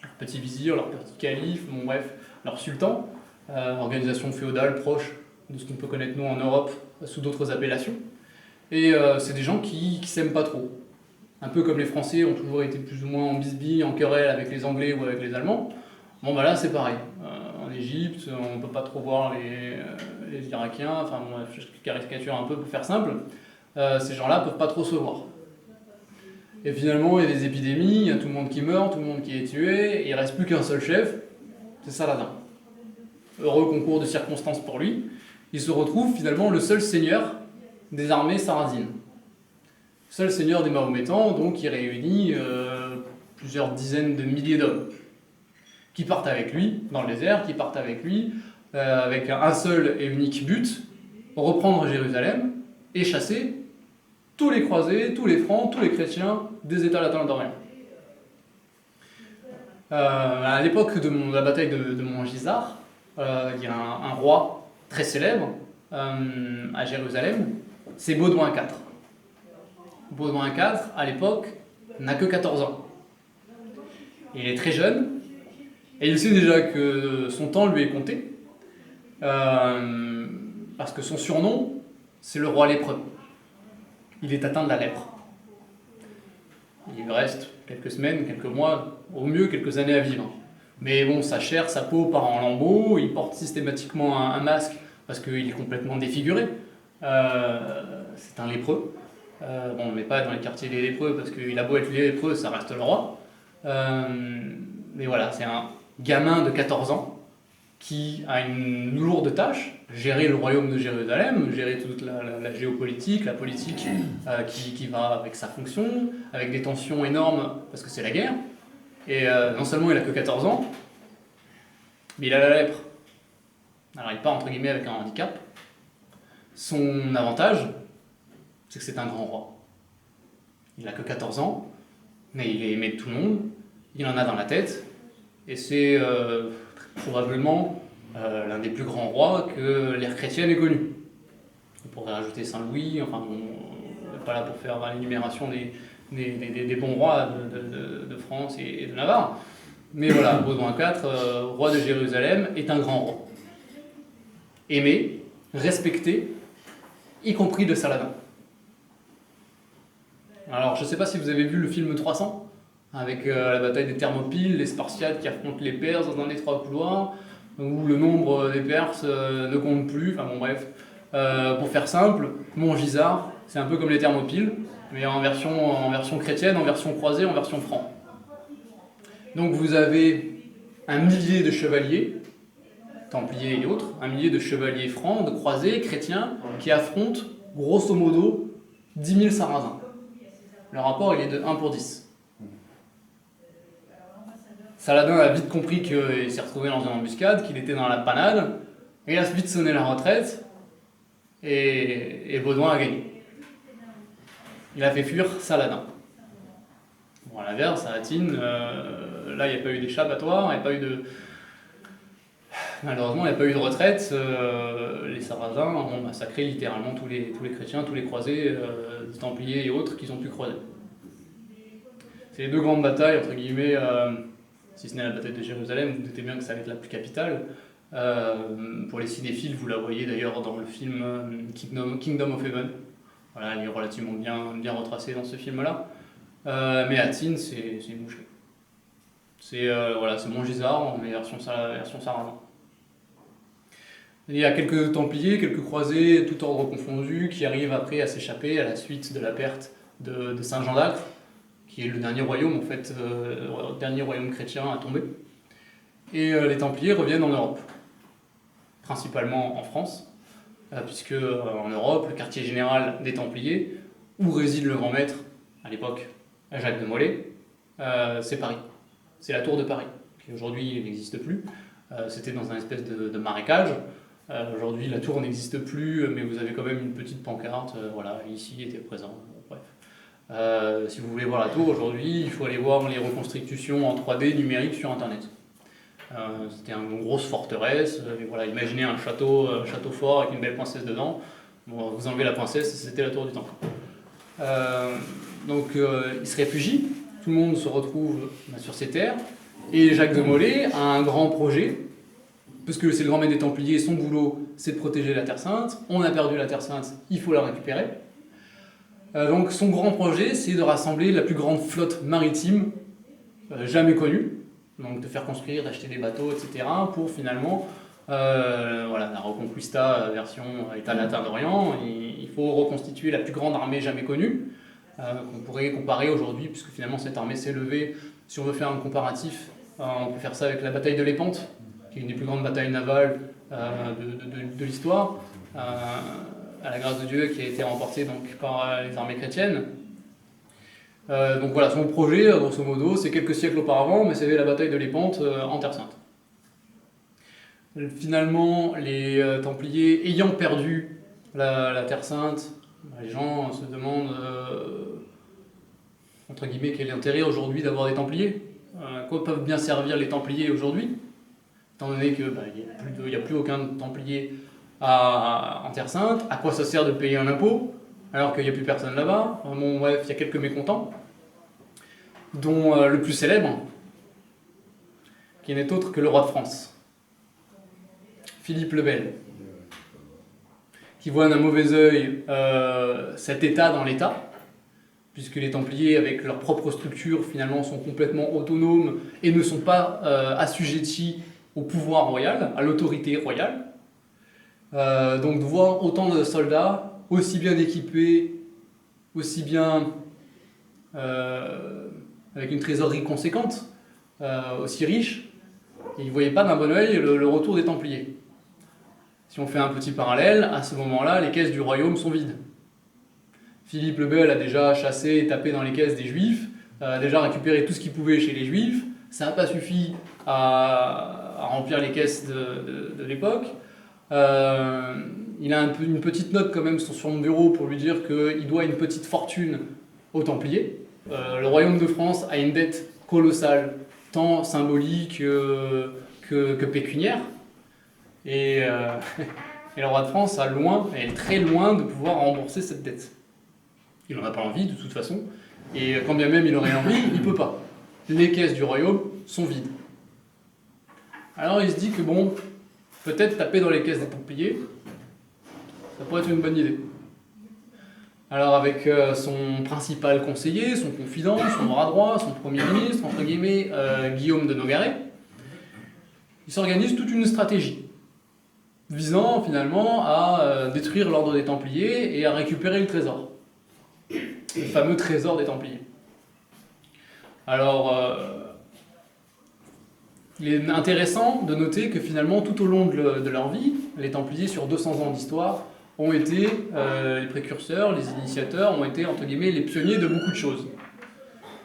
leur petit vizir, leur petit calife, bon, bref, leur sultan, organisation féodale proche de ce qu'on peut connaître nous en Europe sous d'autres appellations. Et c'est des gens qui s'aiment pas trop. Un peu comme les Français ont toujours été plus ou moins en bisbille, en querelle avec les Anglais ou avec les Allemands. Bon bah là c'est pareil. En Égypte, on ne peut pas trop voir les Irakiens, enfin bon, je caricature un peu pour faire simple. Ces gens-là peuvent pas trop se voir. Et finalement il y a des épidémies, il y a tout le monde qui meurt, tout le monde qui est tué, et il ne reste plus qu'un seul chef, c'est Saladin. Heureux concours de circonstances pour lui, il se retrouve finalement le seul seigneur des armées sarrasines. Seul seigneur des Mahométans, donc qui réunit plusieurs dizaines de milliers d'hommes, qui partent avec lui dans le désert, qui partent avec lui avec un seul et unique but, reprendre Jérusalem et chasser tous les croisés, tous les francs, tous les chrétiens des États latins d'Orient. À l'époque de la bataille de Montgisard, il y a un roi très célèbre à Jérusalem, c'est Baudouin IV. Baudouin IV, à l'époque, n'a que 14 ans. Il est très jeune, et il sait déjà que son temps lui est compté, parce que son surnom, c'est le roi lépreux. Il est atteint de la lèpre. Il lui reste quelques semaines, quelques mois, au mieux quelques années à vivre. Mais bon, sa chair, sa peau part en lambeaux, il porte systématiquement un masque parce qu'il est complètement défiguré. C'est un lépreux. Bon, on ne met pas dans les quartiers des lépreux parce qu'il a beau être lépreux, ça reste le roi. Mais voilà, c'est un gamin de 14 ans qui a une lourde tâche, gérer le royaume de Jérusalem, gérer toute la géopolitique, la politique qui va avec sa fonction, avec des tensions énormes parce que c'est la guerre. Et non seulement il a que 14 ans, mais il a la lèpre. Alors il part entre guillemets avec un handicap. Son avantage, c'est que c'est un grand roi. Il n'a que 14 ans, mais il est aimé de tout le monde, il en a dans la tête, et c'est probablement l'un des plus grands rois que l'ère chrétienne ait connu. On pourrait rajouter Saint-Louis, enfin on n'est pas là pour faire l'énumération des bons rois de France et de Navarre. Mais voilà, Baudouin IV, roi de Jérusalem, est un grand roi. Aimé, respecté, y compris de Saladin. Alors, je ne sais pas si vous avez vu le film 300, avec la bataille des Thermopyles, les Spartiates qui affrontent les Perses dans un étroit couloir, où le nombre des Perses ne compte plus, enfin bon bref. Pour faire simple, Montgisard, c'est un peu comme les Thermopyles, mais en version chrétienne, en version croisée, en version franc. Donc vous avez un millier de chevaliers, templiers et autres, un millier de chevaliers francs, de croisés, chrétiens, qui affrontent, grosso modo, 10 000 sarrasins. Le rapport, il est de 1 pour 10. Saladin a vite compris qu'il s'est retrouvé dans une embuscade, qu'il était dans la panade, et il a vite sonné la retraite, et Baudouin a gagné. Il a fait fuir Saladin. Bon, à l'inverse, à Hattin, là, il n'y a pas eu d'échappatoire, il n'y a pas eu de... Malheureusement, il n'y a pas eu de retraite. Les Sarrasins ont massacré littéralement tous les chrétiens, tous les croisés, templiers et autres qu'ils ont pu croiser. C'est les deux grandes batailles, entre guillemets, si ce n'est la bataille de Jérusalem, vous doutez bien que ça va être la plus capitale. Pour les cinéphiles, vous la voyez d'ailleurs dans le film Kingdom of Heaven. Voilà, elle est relativement bien retracée dans ce film-là. Mais Hattin, c'est une boucherie. C'est Montgisard, mais version Saradin. Il y a quelques Templiers, quelques croisés, tout ordre confondu, qui arrivent après à s'échapper à la suite de la perte de Saint-Jean d'Acre, qui est le dernier royaume, en fait, le dernier royaume chrétien à tomber. Et les Templiers reviennent en Europe, principalement en France, puisque en Europe, le quartier général des Templiers, où réside le grand maître, à l'époque, Jacques de Molay, c'est Paris. C'est la tour de Paris, qui aujourd'hui n'existe plus. C'était dans un espèce de marécage. Aujourd'hui, la tour n'existe plus, mais vous avez quand même une petite pancarte. Voilà, ici était présent. Bon, bref. Si vous voulez voir la tour aujourd'hui, il faut aller voir les reconstitutions en 3D numérique sur Internet. C'était une grosse forteresse. Et voilà, imaginez un château fort avec une belle princesse dedans. Bon, vous enlevez la princesse, c'était la tour du temple. Donc, il se réfugie. Tout le monde se retrouve sur ces terres. Et Jacques de Molay a un grand projet. Parce que c'est le grand maître des Templiers, son boulot, c'est de protéger la Terre Sainte. On a perdu la Terre Sainte, il faut la récupérer. Donc son grand projet, c'est de rassembler la plus grande flotte maritime jamais connue. Donc de faire construire, d'acheter des bateaux, etc. pour finalement, la Reconquista version État latin d'Orient. Il faut reconstituer la plus grande armée jamais connue, qu'on pourrait comparer aujourd'hui, puisque finalement cette armée s'est levée. Si on veut faire un comparatif, on peut faire ça avec la bataille de Lépante, qui est une des plus grandes batailles navales de l'histoire, à la grâce de Dieu, qui a été remportée donc, par les armées chrétiennes. Donc voilà, son projet, grosso modo, c'est quelques siècles auparavant, mais c'est la bataille de Lépante en Terre Sainte. Finalement, les Templiers ayant perdu la Terre Sainte, les gens se demandent, entre guillemets, quel est l'intérêt aujourd'hui d'avoir des Templiers. Quoi peuvent bien servir les Templiers aujourd'hui, étant donné qu'il n'y a plus aucun Templier en Terre Sainte. À quoi ça sert de payer un impôt alors qu'il n'y a plus personne là-bas? Bon, bref, il y a quelques mécontents, dont le plus célèbre, qui n'est autre que le roi de France, Philippe le Bel, qui voit d'un mauvais œil cet État dans l'État, puisque les Templiers, avec leur propre structure, finalement, sont complètement autonomes et ne sont pas assujettis au pouvoir royal, à l'autorité royale. Donc de voir autant de soldats, aussi bien équipés, aussi bien avec une trésorerie conséquente, aussi riche, et ils ne voyaient pas d'un bon oeil le retour des Templiers. Si on fait un petit parallèle, à ce moment-là, les caisses du royaume sont vides. Philippe le Bel a déjà chassé et tapé dans les caisses des Juifs, a déjà récupéré tout ce qu'il pouvait chez les Juifs. Ça n'a pas suffi à remplir les caisses de l'époque. Il a une petite note quand même sur son bureau pour lui dire qu'il doit une petite fortune aux Templiers. Le royaume de France a une dette colossale, tant symbolique que pécuniaire. Et le roi de France est très loin de pouvoir rembourser cette dette. Il n'en a pas envie de toute façon, et quand bien même il aurait envie, il ne peut pas. Les caisses du royaume sont vides. Alors il se dit que bon, peut-être taper dans les caisses des Templiers, ça pourrait être une bonne idée. Alors avec son principal conseiller, son confident, son bras droit, son premier ministre, entre guillemets, Guillaume de Nogaret, il s'organise toute une stratégie visant finalement à détruire l'ordre des Templiers et à récupérer le trésor. Le fameux trésor des Templiers. Alors, il est intéressant de noter que finalement, tout au long de leur vie, les Templiers, sur 200 ans d'histoire, ont été les précurseurs, les initiateurs, ont été, entre guillemets, les pionniers de beaucoup de choses.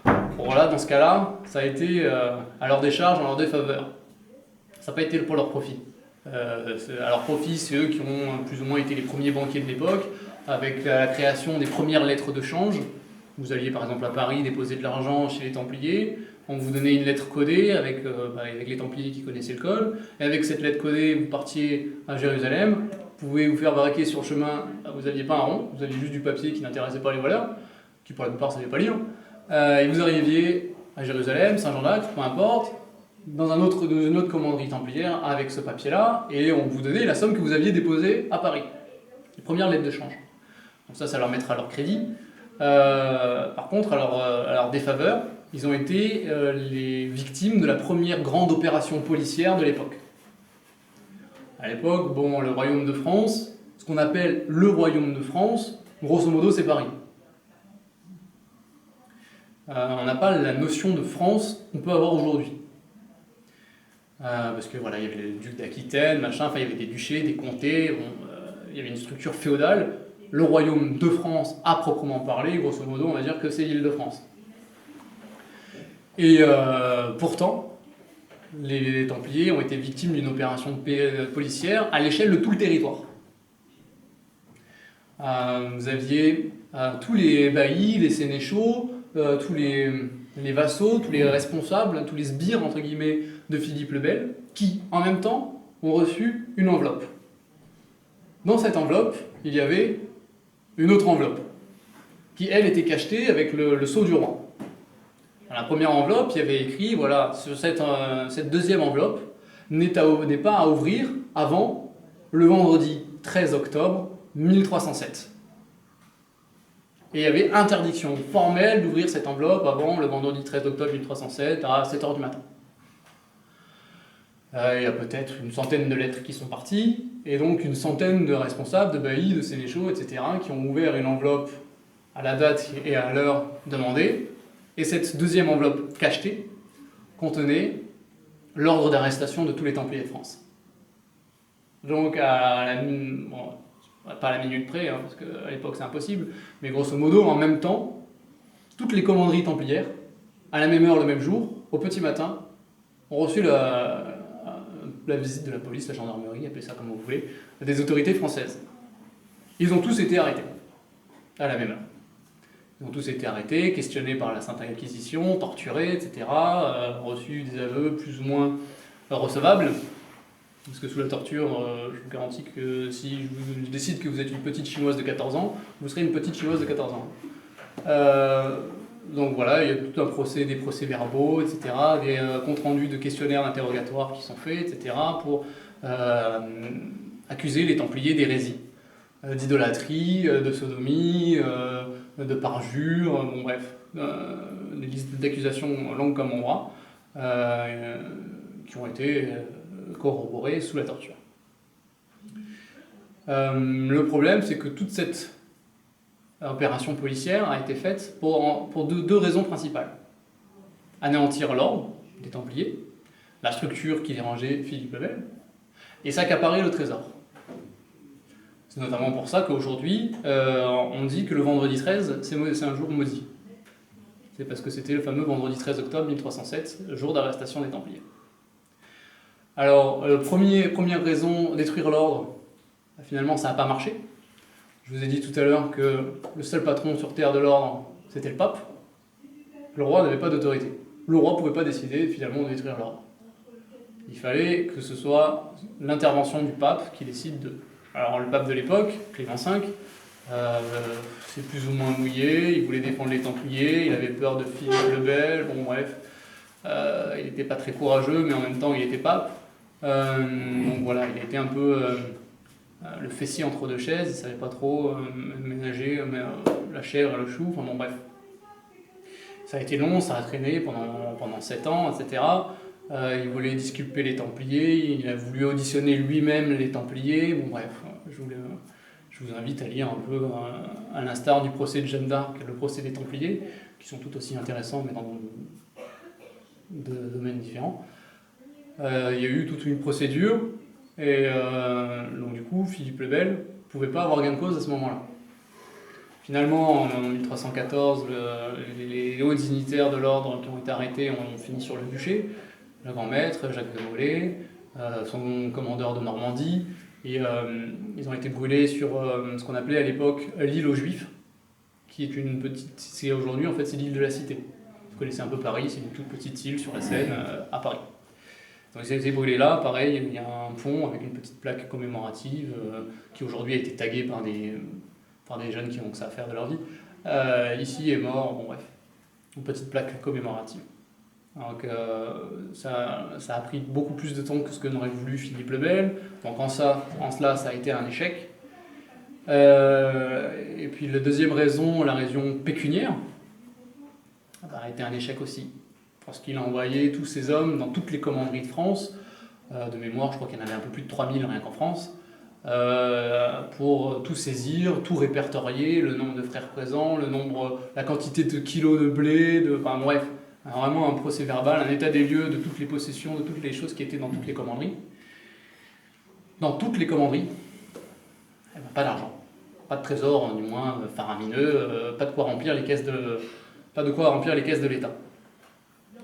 Bon, voilà, dans ce cas-là, ça a été à leur décharge, en leur défaveur. Ça n'a pas été pour leur profit. À leur profit, c'est eux qui ont plus ou moins été les premiers banquiers de l'époque, avec la création des premières lettres de change. Vous alliez par exemple à Paris déposer de l'argent chez les Templiers, on vous donnait une lettre codée avec les Templiers qui connaissaient le code, et avec cette lettre codée, vous partiez à Jérusalem, vous pouvez vous faire baraquer sur le chemin, vous n'aviez pas un rond, vous aviez juste du papier qui n'intéressait pas les voleurs, qui pour la plupart ne savaient pas lire, et vous arriviez à Jérusalem, Saint-Jean d'Acre, peu importe, dans une autre commanderie templière avec ce papier-là, et on vous donnait la somme que vous aviez déposée à Paris. Les premières lettres de change. Donc ça leur mettra à leur crédit. Par contre, à leur défaveur, ils ont été les victimes de la première grande opération policière de l'époque. À l'époque, bon, le royaume de France, ce qu'on appelle le royaume de France, grosso modo, c'est Paris. On n'a pas la notion de France qu'on peut avoir aujourd'hui. Parce que voilà, il y avait le duc d'Aquitaine, machin, enfin il y avait des duchés, des comtés, bon, il y avait une structure féodale. Le royaume de France, à proprement parler, grosso modo, on va dire que c'est l'île de France. Et pourtant, les Templiers ont été victimes d'une opération policière à l'échelle de tout le territoire. Vous aviez tous les baillis, les sénéchaux, tous les vassaux, tous les responsables, tous les sbires, entre guillemets, de Philippe le Bel, qui, en même temps, ont reçu une enveloppe. Dans cette enveloppe, il y avait une autre enveloppe, qui, elle, était cachetée avec le sceau du roi. Dans la première enveloppe, il y avait écrit, voilà, sur cette deuxième enveloppe n'est pas à ouvrir avant le vendredi 13 octobre 1307. Et il y avait interdiction formelle d'ouvrir cette enveloppe avant le vendredi 13 octobre 1307 à 7 h du matin. Il y a peut-être une centaine de lettres qui sont parties, et donc une centaine de responsables, de baillis, de sénéchaux, etc., qui ont ouvert une enveloppe à la date et à l'heure demandée, et cette deuxième enveloppe cachetée contenait l'ordre d'arrestation de tous les Templiers de France. Donc, pas à la minute près, hein, parce qu'à l'époque c'est impossible, mais grosso modo, en même temps, toutes les commanderies templières, à la même heure, le même jour, au petit matin, ont reçu la visite de la police, la gendarmerie, appelez ça comme vous voulez, des autorités françaises. Ils ont tous été arrêtés, à la même heure. Ils ont tous été arrêtés, questionnés par la Sainte Inquisition, torturés, etc., reçus des aveux plus ou moins recevables. Parce que sous la torture, je vous garantis que si je décide que vous êtes une petite chinoise de 14 ans, vous serez une petite chinoise de 14 ans. Donc voilà, il y a tout un procès, des procès-verbaux, etc., des comptes rendus de questionnaires d'interrogatoire qui sont faits, etc., pour accuser les Templiers d'hérésie, d'idolâtrie, de sodomie, de parjure, bon bref, des listes d'accusations longues comme mon bras, qui ont été corroborées sous la torture. Le problème, c'est que toute cette opération policière a été faite pour deux raisons principales. Anéantir l'ordre des Templiers, la structure qui dérangeait Philippe le Bel, et s'accaparer le trésor. C'est notamment pour ça qu'aujourd'hui, on dit que le vendredi 13, c'est un jour maudit. C'est parce que c'était le fameux vendredi 13 octobre 1307, le jour d'arrestation des Templiers. Alors, première raison, détruire l'ordre, finalement ça n'a pas marché. Je vous ai dit tout à l'heure que le seul patron sur terre de l'ordre, c'était le pape. Le roi n'avait pas d'autorité. Le roi ne pouvait pas décider finalement de détruire l'ordre. Il fallait que ce soit l'intervention du pape qui décide de... Alors le pape de l'époque, Clément V, c'est plus ou moins mouillé, il voulait défendre les Templiers, il avait peur de Philippe le Bel, bon bref. Il n'était pas très courageux, mais en même temps il était pape. Donc voilà, il était un peu le fessier entre deux chaises, il ne savait pas trop ménager la chair et le chou, enfin bon bref. Ça a été long, ça a traîné pendant 7 ans, etc. Il voulait disculper les Templiers, il a voulu auditionner lui-même les Templiers, bon bref, je vous invite à lire un peu, à l'instar du procès de Jeanne d'Arc, le procès des Templiers, qui sont tout aussi intéressants, mais dans deux domaines différents. Il y a eu toute une procédure, et donc du coup, Philippe le Bel ne pouvait pas avoir gain de cause à ce moment-là. Finalement, en 1314, les hauts dignitaires de l'ordre qui ont été arrêtés ont fini sur le bûcher. Le grand maître, Jacques de Molay, son commandeur de Normandie, et ils ont été brûlés sur ce qu'on appelait à l'époque l'île aux Juifs, qui est une petite... C'est aujourd'hui, en fait, c'est l'île de la Cité. Vous connaissez un peu Paris, c'est une toute petite île sur la Seine, à Paris. Donc ils ont été brûlés là, pareil, il y a un pont avec une petite plaque commémorative qui aujourd'hui a été taguée par des jeunes qui ont que ça à faire de leur vie. Ici est mort, bon bref, une petite plaque commémorative. Donc, ça a pris beaucoup plus de temps que ce que n'aurait voulu Philippe le Bel. Donc en cela, ça a été un échec. Et puis la deuxième raison, la raison pécuniaire, a été un échec aussi. Parce qu'il a envoyé tous ses hommes dans toutes les commanderies de France. De mémoire, je crois qu'il y en avait un peu plus de 3000 rien qu'en France. Pour tout saisir, tout répertorier, le nombre de frères présents, la quantité de kilos de blé, enfin bref, vraiment un procès verbal, un état des lieux de toutes les possessions, de toutes les choses qui étaient dans toutes les commanderies. Dans toutes les commanderies, eh ben, pas d'argent, pas de trésor, du moins faramineux, pas de quoi remplir les caisses de l'État.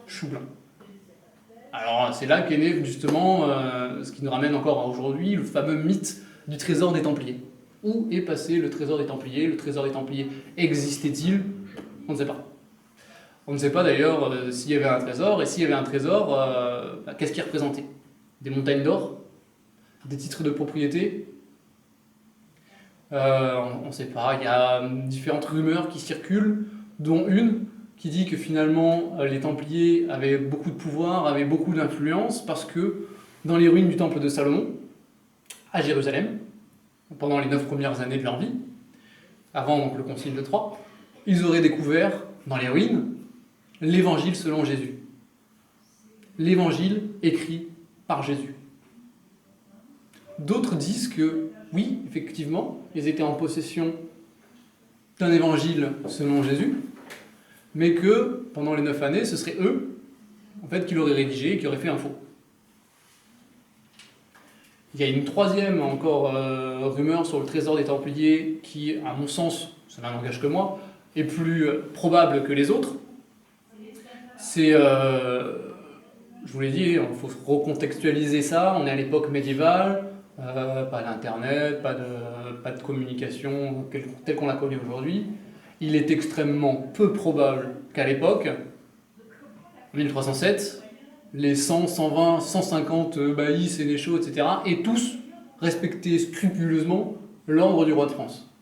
Chou blanc. Alors c'est là qu'est né justement ce qui nous ramène encore à aujourd'hui, le fameux mythe du trésor des Templiers. Où est passé le trésor des Templiers? Le trésor des Templiers existait-il? On ne sait pas. On ne sait pas d'ailleurs s'il y avait un trésor, et s'il y avait un trésor, qu'est-ce qu'il représentait? Des montagnes d'or? Des titres de propriété? On ne sait pas, il y a différentes rumeurs qui circulent, dont une qui dit que finalement les Templiers avaient beaucoup de pouvoir, avaient beaucoup d'influence, parce que dans les ruines du temple de Salomon, à Jérusalem, pendant les 9 premières années de leur vie, avant donc, le concile de Troyes, ils auraient découvert dans les ruines l'évangile selon Jésus. L'évangile écrit par Jésus. D'autres disent que, oui, effectivement, ils étaient en possession d'un évangile selon Jésus, mais que, pendant les 9 années, ce serait eux, en fait, qui l'auraient rédigé et qui auraient fait un faux. Il y a une troisième, encore, rumeur sur le trésor des Templiers qui, à mon sens, ça n'a n'engage que moi, est plus probable que les autres. C'est, je vous l'ai dit, il faut recontextualiser ça, on est à l'époque médiévale, pas d'internet, pas de communication telle qu'on la connaît aujourd'hui. Il est extrêmement peu probable qu'à l'époque, 1307, les 100, 120, 150 baillis, sénéchaux, etc., aient tous respecté scrupuleusement l'ordre du roi de France.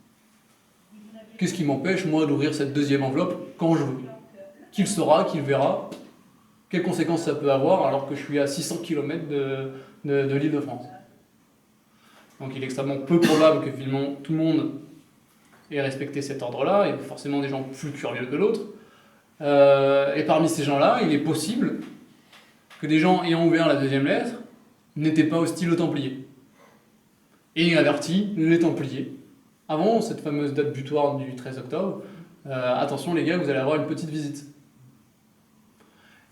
Qu'est-ce qui m'empêche, moi, d'ouvrir cette deuxième enveloppe quand je veux? Qui le saura, qui le verra? Quelles conséquences ça peut avoir alors que je suis à 600 km de l'île de France? Donc il est extrêmement peu probable que finalement tout le monde ait respecté cet ordre-là, il y a forcément des gens plus curieux que d'autres. Et parmi ces gens-là, il est possible que des gens ayant ouvert la deuxième lettre n'étaient pas hostiles aux Templiers. Et averti les Templiers, avant cette fameuse date butoir du 13 octobre, attention les gars, vous allez avoir une petite visite.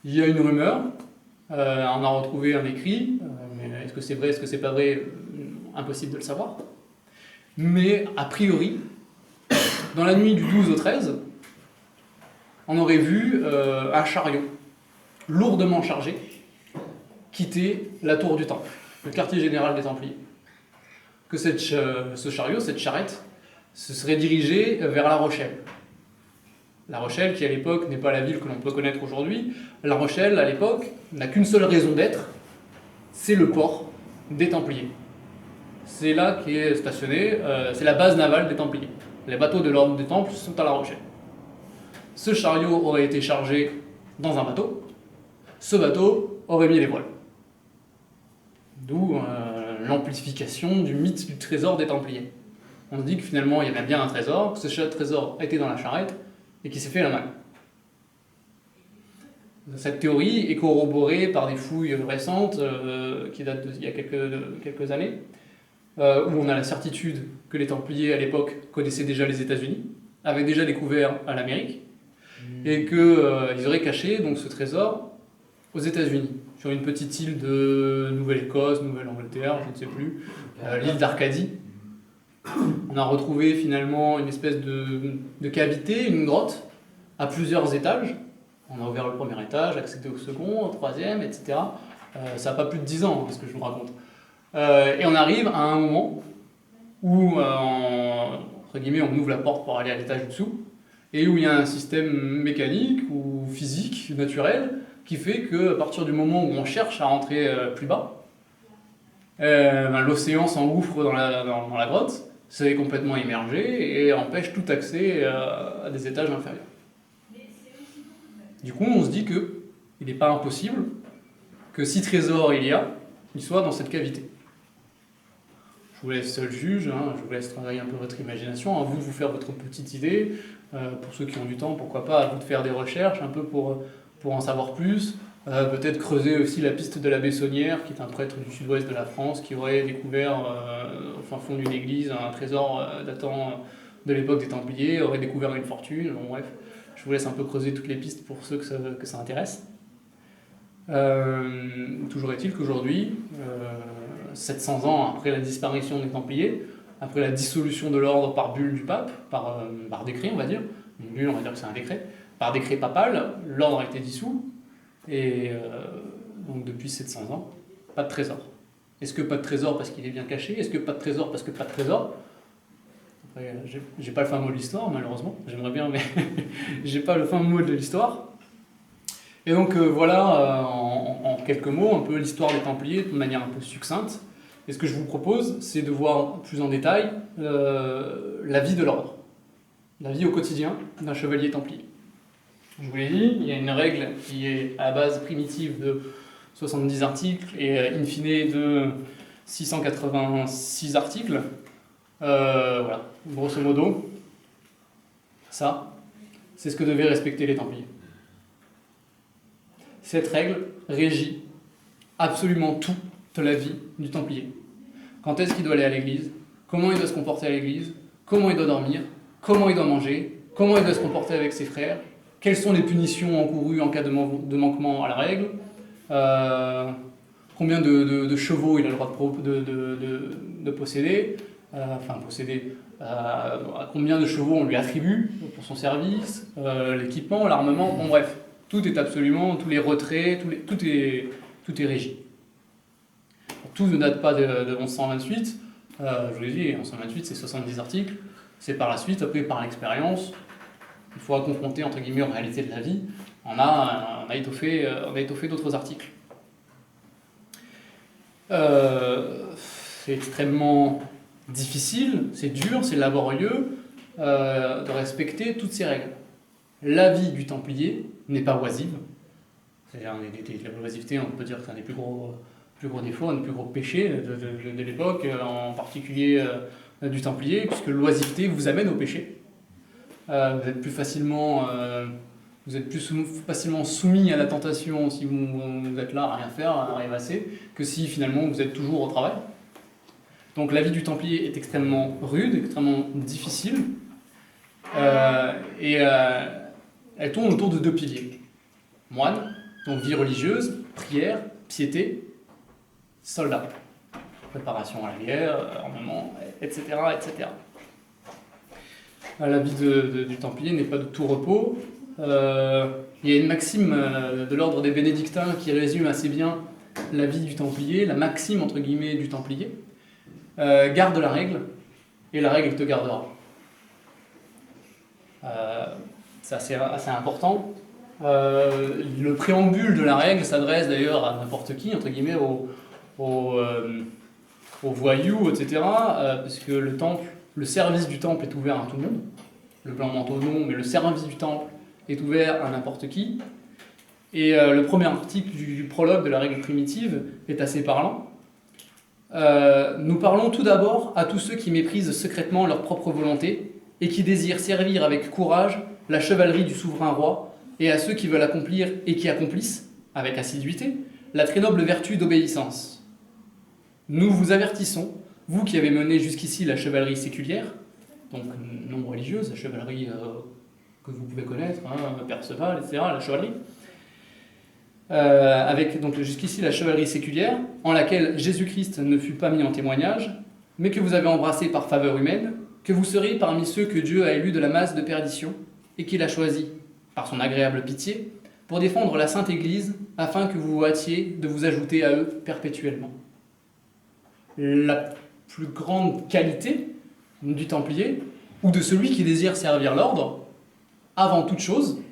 Il y a une rumeur, on a retrouvé un écrit, mais est-ce que c'est vrai, est-ce que c'est pas vrai, impossible de le savoir. Mais a priori, dans la nuit du 12 au 13, on aurait vu un chariot lourdement chargé quitter la tour du Temple, le quartier général des Templiers. Que ce chariot, cette charrette, se serait dirigé vers La Rochelle. La Rochelle, qui à l'époque n'est pas la ville que l'on peut connaître aujourd'hui, La Rochelle, à l'époque, n'a qu'une seule raison d'être, c'est le port des Templiers. C'est là qu'est stationné, c'est la base navale des Templiers. Les bateaux de l'ordre des Temples sont à La Rochelle. Ce chariot aurait été chargé dans un bateau, ce bateau aurait mis les voiles. D'où l'amplification du mythe du trésor des Templiers. On se dit que finalement il y avait bien un trésor, que ce trésor était dans la charrette et qui s'est fait la malle. Cette théorie est corroborée par des fouilles récentes qui datent d'il y a quelques années, où on a la certitude que les Templiers à l'époque connaissaient déjà les États-Unis, avaient déjà découvert l'Amérique, et qu'ils auraient caché donc, ce trésor aux États-Unis, sur une petite île de Nouvelle-Écosse, Nouvelle-Angleterre, je ne sais plus, l'île d'Arcadie. On a retrouvé finalement une espèce de cavité, une grotte, à plusieurs étages. On a ouvert le premier étage, accédé au second, au troisième, etc. Ça n'a pas plus de 10 ans, ce que je vous raconte. Et on arrive à un moment où, entre guillemets, on ouvre la porte pour aller à l'étage du dessous, et où il y a un système mécanique ou physique, naturel, qui fait qu'à partir du moment où on cherche à rentrer plus bas, l'océan s'engouffre dans la grotte, c'est complètement immergé et empêche tout accès à des étages inférieurs. Du coup, on se dit que il n'est pas impossible que si trésor il y a, il soit dans cette cavité. Je vous laisse seul juge, hein, je vous laisse travailler un peu votre imagination, à vous de vous faire votre petite idée. Pour ceux qui ont du temps, pourquoi pas, à vous de faire des recherches un peu pour en savoir plus. Peut-être creuser aussi la piste de l'abbé Saunière, qui est un prêtre du sud-ouest de la France, qui aurait découvert au fin fond d'une église un trésor datant de l'époque des Templiers, aurait découvert une fortune. Bon, bref, je vous laisse un peu creuser toutes les pistes pour ceux que ça intéresse. Toujours est-il qu'aujourd'hui, 700 ans après la disparition des Templiers, après la dissolution de l'ordre par bulle du pape, par décret on va dire, une bulle on va dire que c'est un décret, par décret papal, l'ordre a été dissous, et donc depuis 700 ans, pas de trésor. Est-ce que pas de trésor parce qu'il est bien caché? Est-ce que pas de trésor parce que pas de trésor? Après, j'ai pas le fin mot de l'histoire malheureusement, j'aimerais bien mais j'ai pas le fin mot de l'histoire. Et donc voilà, en quelques mots, un peu l'histoire des Templiers de manière un peu succincte. Et ce que je vous propose, c'est de voir plus en détail la vie de l'ordre, la vie au quotidien d'un chevalier templier. Je vous l'ai dit, il y a une règle qui est à base primitive de 70 articles et in fine de 686 articles. Voilà, grosso modo, ça, c'est ce que devaient respecter les Templiers. Cette règle régit absolument toute la vie du Templier. Quand est-ce qu'il doit aller à l'église? Comment il doit se comporter à l'église? Comment il doit dormir? Comment il doit manger? Comment il doit se comporter avec ses frères? Quelles sont les punitions encourues en cas de manquement à la règle? Combien de chevaux il a le droit de posséder? Combien de chevaux on lui attribue pour son service? L'équipement, l'armement, bon bref. Tout est absolument, tous les retraits, tout est régi. Tout ne date pas de 1128, je vous l'ai dit, 1128 c'est 70 articles, c'est par la suite, après par l'expérience, il faudra confronter entre guillemets aux réalités de la vie, on a étoffé d'autres articles. C'est extrêmement difficile, c'est dur, c'est laborieux de respecter toutes ces règles. La vie du Templier n'est pas oisive. C'est-à-dire la oisiveté, on peut dire que c'est un des plus gros défauts, un des plus gros péchés de l'époque, en particulier du Templier, puisque l'oisiveté vous amène au péché. Vous êtes plus facilement soumis à la tentation si vous êtes là à rien faire, à rêvasser, que si finalement vous êtes toujours au travail. Donc la vie du Templier est extrêmement rude, extrêmement difficile, elle tourne autour de deux piliers. Moine, donc vie religieuse, prière, piété, soldat, préparation à la guerre, armement, etc. etc. La vie du Templier n'est pas de tout repos. Il y a une maxime de l'ordre des Bénédictins qui résume assez bien la vie du Templier, la maxime entre guillemets du Templier. Garde la règle, et la règle te gardera. C'est assez important. Le préambule de la règle s'adresse d'ailleurs à n'importe qui, entre guillemets, aux voyous, etc. Parce que le service du temple est ouvert à tout le monde. Le blanc manteau non, mais le service du temple est ouvert à n'importe qui. Et le premier article du prologue de la règle primitive est assez parlant. Nous parlons tout d'abord à tous ceux qui méprisent secrètement leur propre volonté et qui désirent servir avec courage la chevalerie du souverain roi, et à ceux qui veulent accomplir et qui accomplissent, avec assiduité, la très noble vertu d'obéissance. Nous vous avertissons, vous qui avez mené jusqu'ici la chevalerie séculière, donc non religieuse, la chevalerie que vous pouvez connaître, Perceval, etc., la chevalerie, avec donc jusqu'ici la chevalerie séculière, en laquelle Jésus-Christ ne fut pas mis en témoignage, mais que vous avez embrassé par faveur humaine, que vous serez parmi ceux que Dieu a élus de la masse de perdition, et qu'il a choisi, par son agréable pitié, pour défendre la Sainte Église, afin que vous vous hâtiez de vous ajouter à eux perpétuellement. La plus grande qualité du Templier, ou de celui qui désire servir l'ordre, avant toute chose,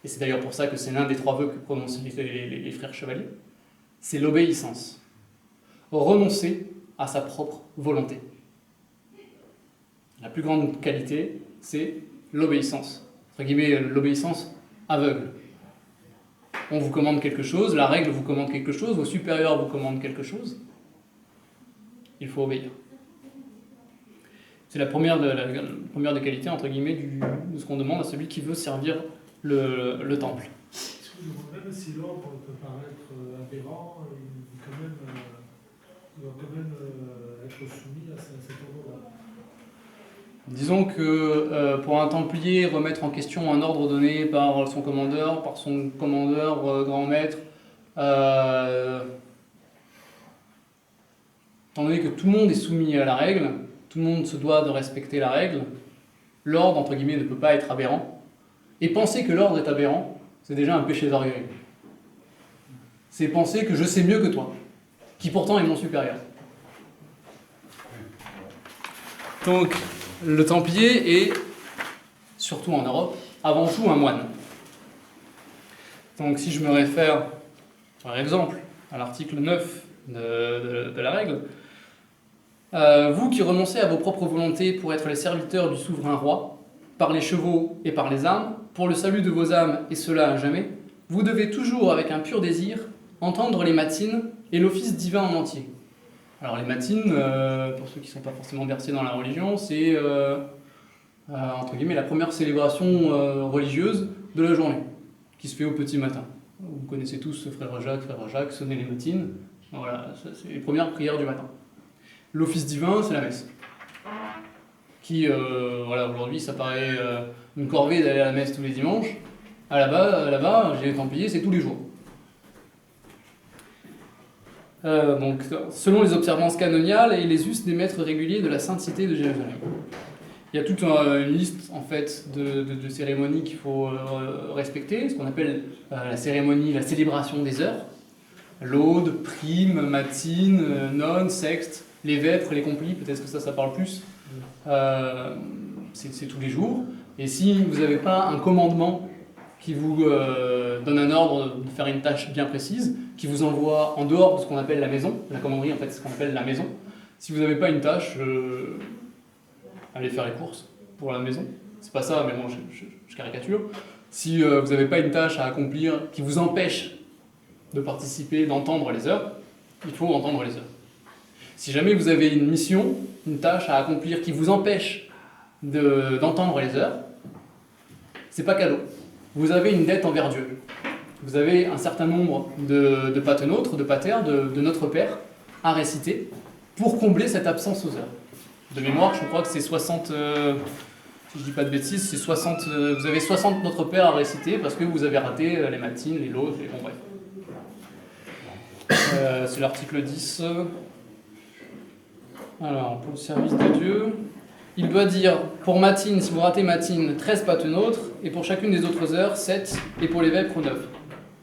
et c'est d'ailleurs pour ça que c'est l'un des trois vœux que prononcent les frères chevaliers, c'est l'obéissance. Renoncer à sa propre volonté. La plus grande qualité, c'est l'obéissance. Entre guillemets, l'obéissance aveugle. On vous commande quelque chose, la règle vous commande quelque chose, vos supérieurs vous commandent quelque chose. Il faut obéir. C'est la première des qualités, entre guillemets, de ce qu'on demande à celui qui veut servir le temple. Excusez-moi, même si l'ordre peut paraître aberrant, il doit quand même être soumis à cet ordre-là. Disons que pour un templier, remettre en question un ordre donné par son commandeur grand maître, étant donné que tout le monde est soumis à la règle, tout le monde se doit de respecter la règle, l'ordre, entre guillemets, ne peut pas être aberrant. Et penser que l'ordre est aberrant, c'est déjà un péché d'orgueil. C'est penser que je sais mieux que toi, qui pourtant est mon supérieur. Donc, le templier est, surtout en Europe, avant tout un moine. Donc si je me réfère, par exemple, à l'article 9 de la règle, vous qui renoncez à vos propres volontés pour être les serviteurs du souverain roi, par les chevaux et par les armes, pour le salut de vos âmes, et cela à jamais, vous devez toujours, avec un pur désir, entendre les matines et l'office divin en entier. Alors les matines, pour ceux qui ne sont pas forcément versés dans la religion, c'est entre guillemets la première célébration religieuse de la journée, qui se fait au petit matin. Vous connaissez tous frère Jacques, sonner les matines. Voilà, c'est les premières prières du matin. L'office divin, c'est la messe. Qui, voilà, aujourd'hui, ça paraît une corvée d'aller à la messe tous les dimanches. Là-bas, j'ai les Templiers, c'est tous les jours. Donc, selon les observances canoniales et les us des maîtres réguliers de la Sainte Cité de Jérusalem. Il y a toute une liste en fait de cérémonies qu'il faut respecter, ce qu'on appelle la cérémonie, la célébration des heures. Laude, prime, matine, nonne, sexte, les vêpres, les complis, peut-être que ça parle plus. C'est tous les jours. Et si vous n'avez pas un commandement qui vous donne un ordre de faire une tâche bien précise, qui vous envoie en dehors de ce qu'on appelle la maison, la commanderie en fait c'est ce qu'on appelle la maison, si vous n'avez pas une tâche, allez faire les courses pour la maison, c'est pas ça mais bon je caricature, si vous n'avez pas une tâche à accomplir qui vous empêche de participer, d'entendre les heures, il faut entendre les heures. Si jamais vous avez une mission, une tâche à accomplir qui vous empêche d'entendre les heures, c'est pas cadeau. Vous avez une dette envers Dieu. Vous avez un certain nombre de patenôtres, de pater, de Notre Père à réciter pour combler cette absence aux heures. De mémoire, je crois que c'est 60, si je dis pas de bêtises, c'est 60, vous avez 60 Notre Père à réciter parce que vous avez raté les matines, les laudes, et bon bref. C'est l'article 10. Alors, pour le service de Dieu, il doit dire, pour matine, si vous ratez matine, 13 patenôtres, et pour chacune des autres heures, 7, et pour les vêpres, 9.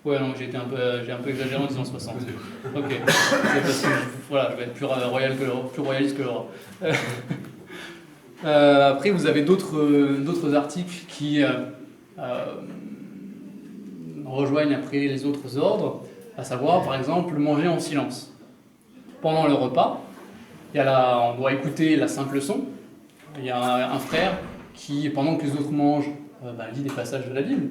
Ouais, non, j'ai un peu exagéré en disant 60. Ok. C'est parce que voilà, je vais être plus royaliste que le roi. Après, vous avez d'autres articles qui rejoignent après les autres ordres, à savoir, par exemple, manger en silence. Pendant le repas, on doit écouter la sainte leçon. Il y a un frère qui, pendant que les autres mangent, lit des passages de la Bible.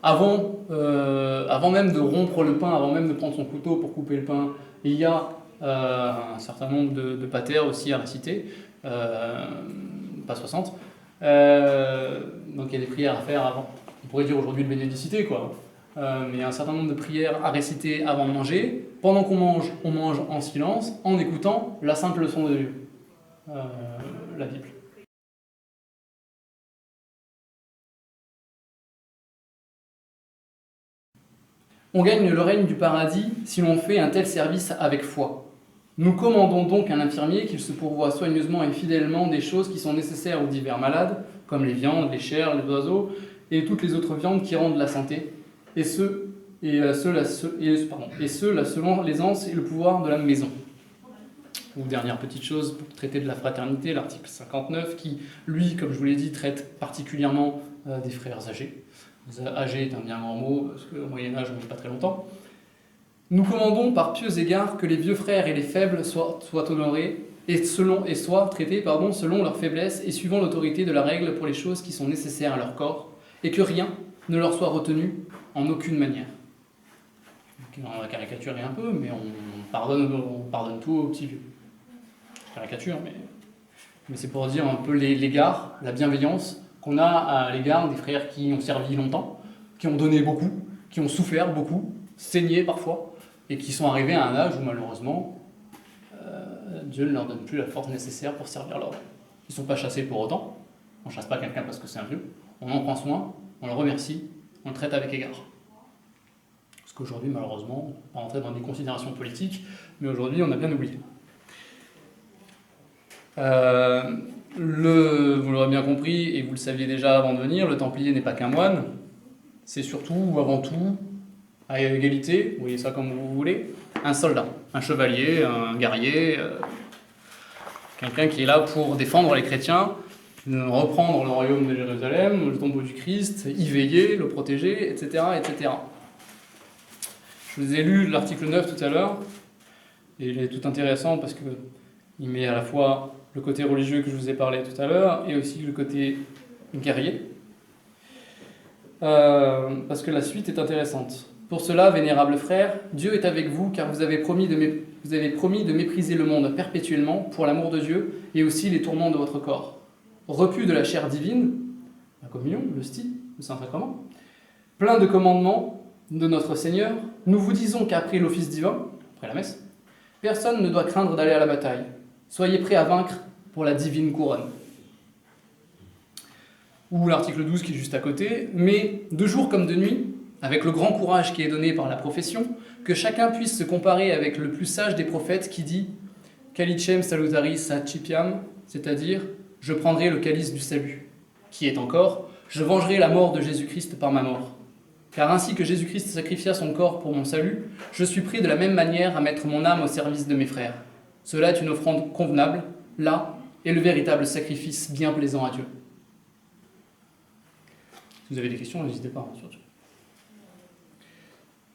Avant même de rompre le pain, avant même de prendre son couteau pour couper le pain, il y a un certain nombre de pater aussi à réciter, pas 60. Donc il y a des prières à faire avant. On pourrait dire aujourd'hui le bénédicité, quoi. Mais il y a un certain nombre de prières à réciter avant de manger. Pendant qu'on mange, on mange en silence, en écoutant la sainte leçon de Dieu, la Bible. On gagne le règne du paradis si l'on fait un tel service avec foi. Nous commandons donc à l'infirmier qu'il se pourvoie soigneusement et fidèlement des choses qui sont nécessaires aux divers malades, comme les viandes, les chairs, les oiseaux, et toutes les autres viandes qui rendent la santé, et cela selon l'aisance et le pouvoir de la maison. Ou dernière petite chose, pour traiter de la fraternité, l'article 59, qui, lui, comme je vous l'ai dit, traite particulièrement des frères âgés. Âgé est un bien grand mot, parce qu'au Moyen-Âge, on ne vit pas très longtemps. Nous commandons par pieux égard que les vieux frères et les faibles soient honorés et soient traités selon leur faiblesse et suivant l'autorité de la règle pour les choses qui sont nécessaires à leur corps, et que rien, ne leur soit retenu en aucune manière. On va caricaturer un peu, mais on pardonne tout aux petits vieux. Caricature, mais c'est pour dire un peu l'égard, la bienveillance qu'on a à l'égard des frères qui ont servi longtemps, qui ont donné beaucoup, qui ont souffert beaucoup, saigné parfois, et qui sont arrivés à un âge où malheureusement, Dieu ne leur donne plus la force nécessaire pour servir l'ordre. Ils ne sont pas chassés pour autant, on ne chasse pas quelqu'un parce que c'est un vieux, on en prend soin, on le remercie, on le traite avec égard. Parce qu'aujourd'hui, malheureusement, on ne va pas rentrer dans des considérations politiques, mais aujourd'hui, on a bien oublié. Vous l'aurez bien compris, et vous le saviez déjà avant de venir, le Templier n'est pas qu'un moine, c'est surtout, ou avant tout, à égalité, vous voyez ça comme vous voulez, un soldat, un chevalier, un guerrier, quelqu'un qui est là pour défendre les chrétiens, reprendre le royaume de Jérusalem, le tombeau du Christ, y veiller, le protéger, etc., etc. Je vous ai lu l'article 9 tout à l'heure, et il est tout intéressant parce qu'il met à la fois le côté religieux que je vous ai parlé tout à l'heure, et aussi le côté guerrier. Parce que la suite est intéressante. Pour cela, vénérables frères, Dieu est avec vous, car vous avez promis de mépriser le monde perpétuellement pour l'amour de Dieu, et aussi les tourments de votre corps. Repu de la chair divine, la communion, l'hostie, le Saint-Sacrement, plein de commandements de notre Seigneur, nous vous disons qu'après l'office divin, après la messe, personne ne doit craindre d'aller à la bataille. Soyez prêts à vaincre pour la divine couronne. Ou l'article 12 qui est juste à côté, mais de jour comme de nuit, avec le grand courage qui est donné par la profession, que chacun puisse se comparer avec le plus sage des prophètes qui dit « Calicem salutaris sacipiam », c'est-à-dire « Je prendrai le calice du salut », qui est encore « Je vengerai la mort de Jésus-Christ par ma mort ». Car ainsi que Jésus-Christ sacrifia son corps pour mon salut, je suis prêt de la même manière à mettre mon âme au service de mes frères. Cela est une offrande convenable, là, est le véritable sacrifice bien plaisant à Dieu. Si vous avez des questions, n'hésitez pas, surtout.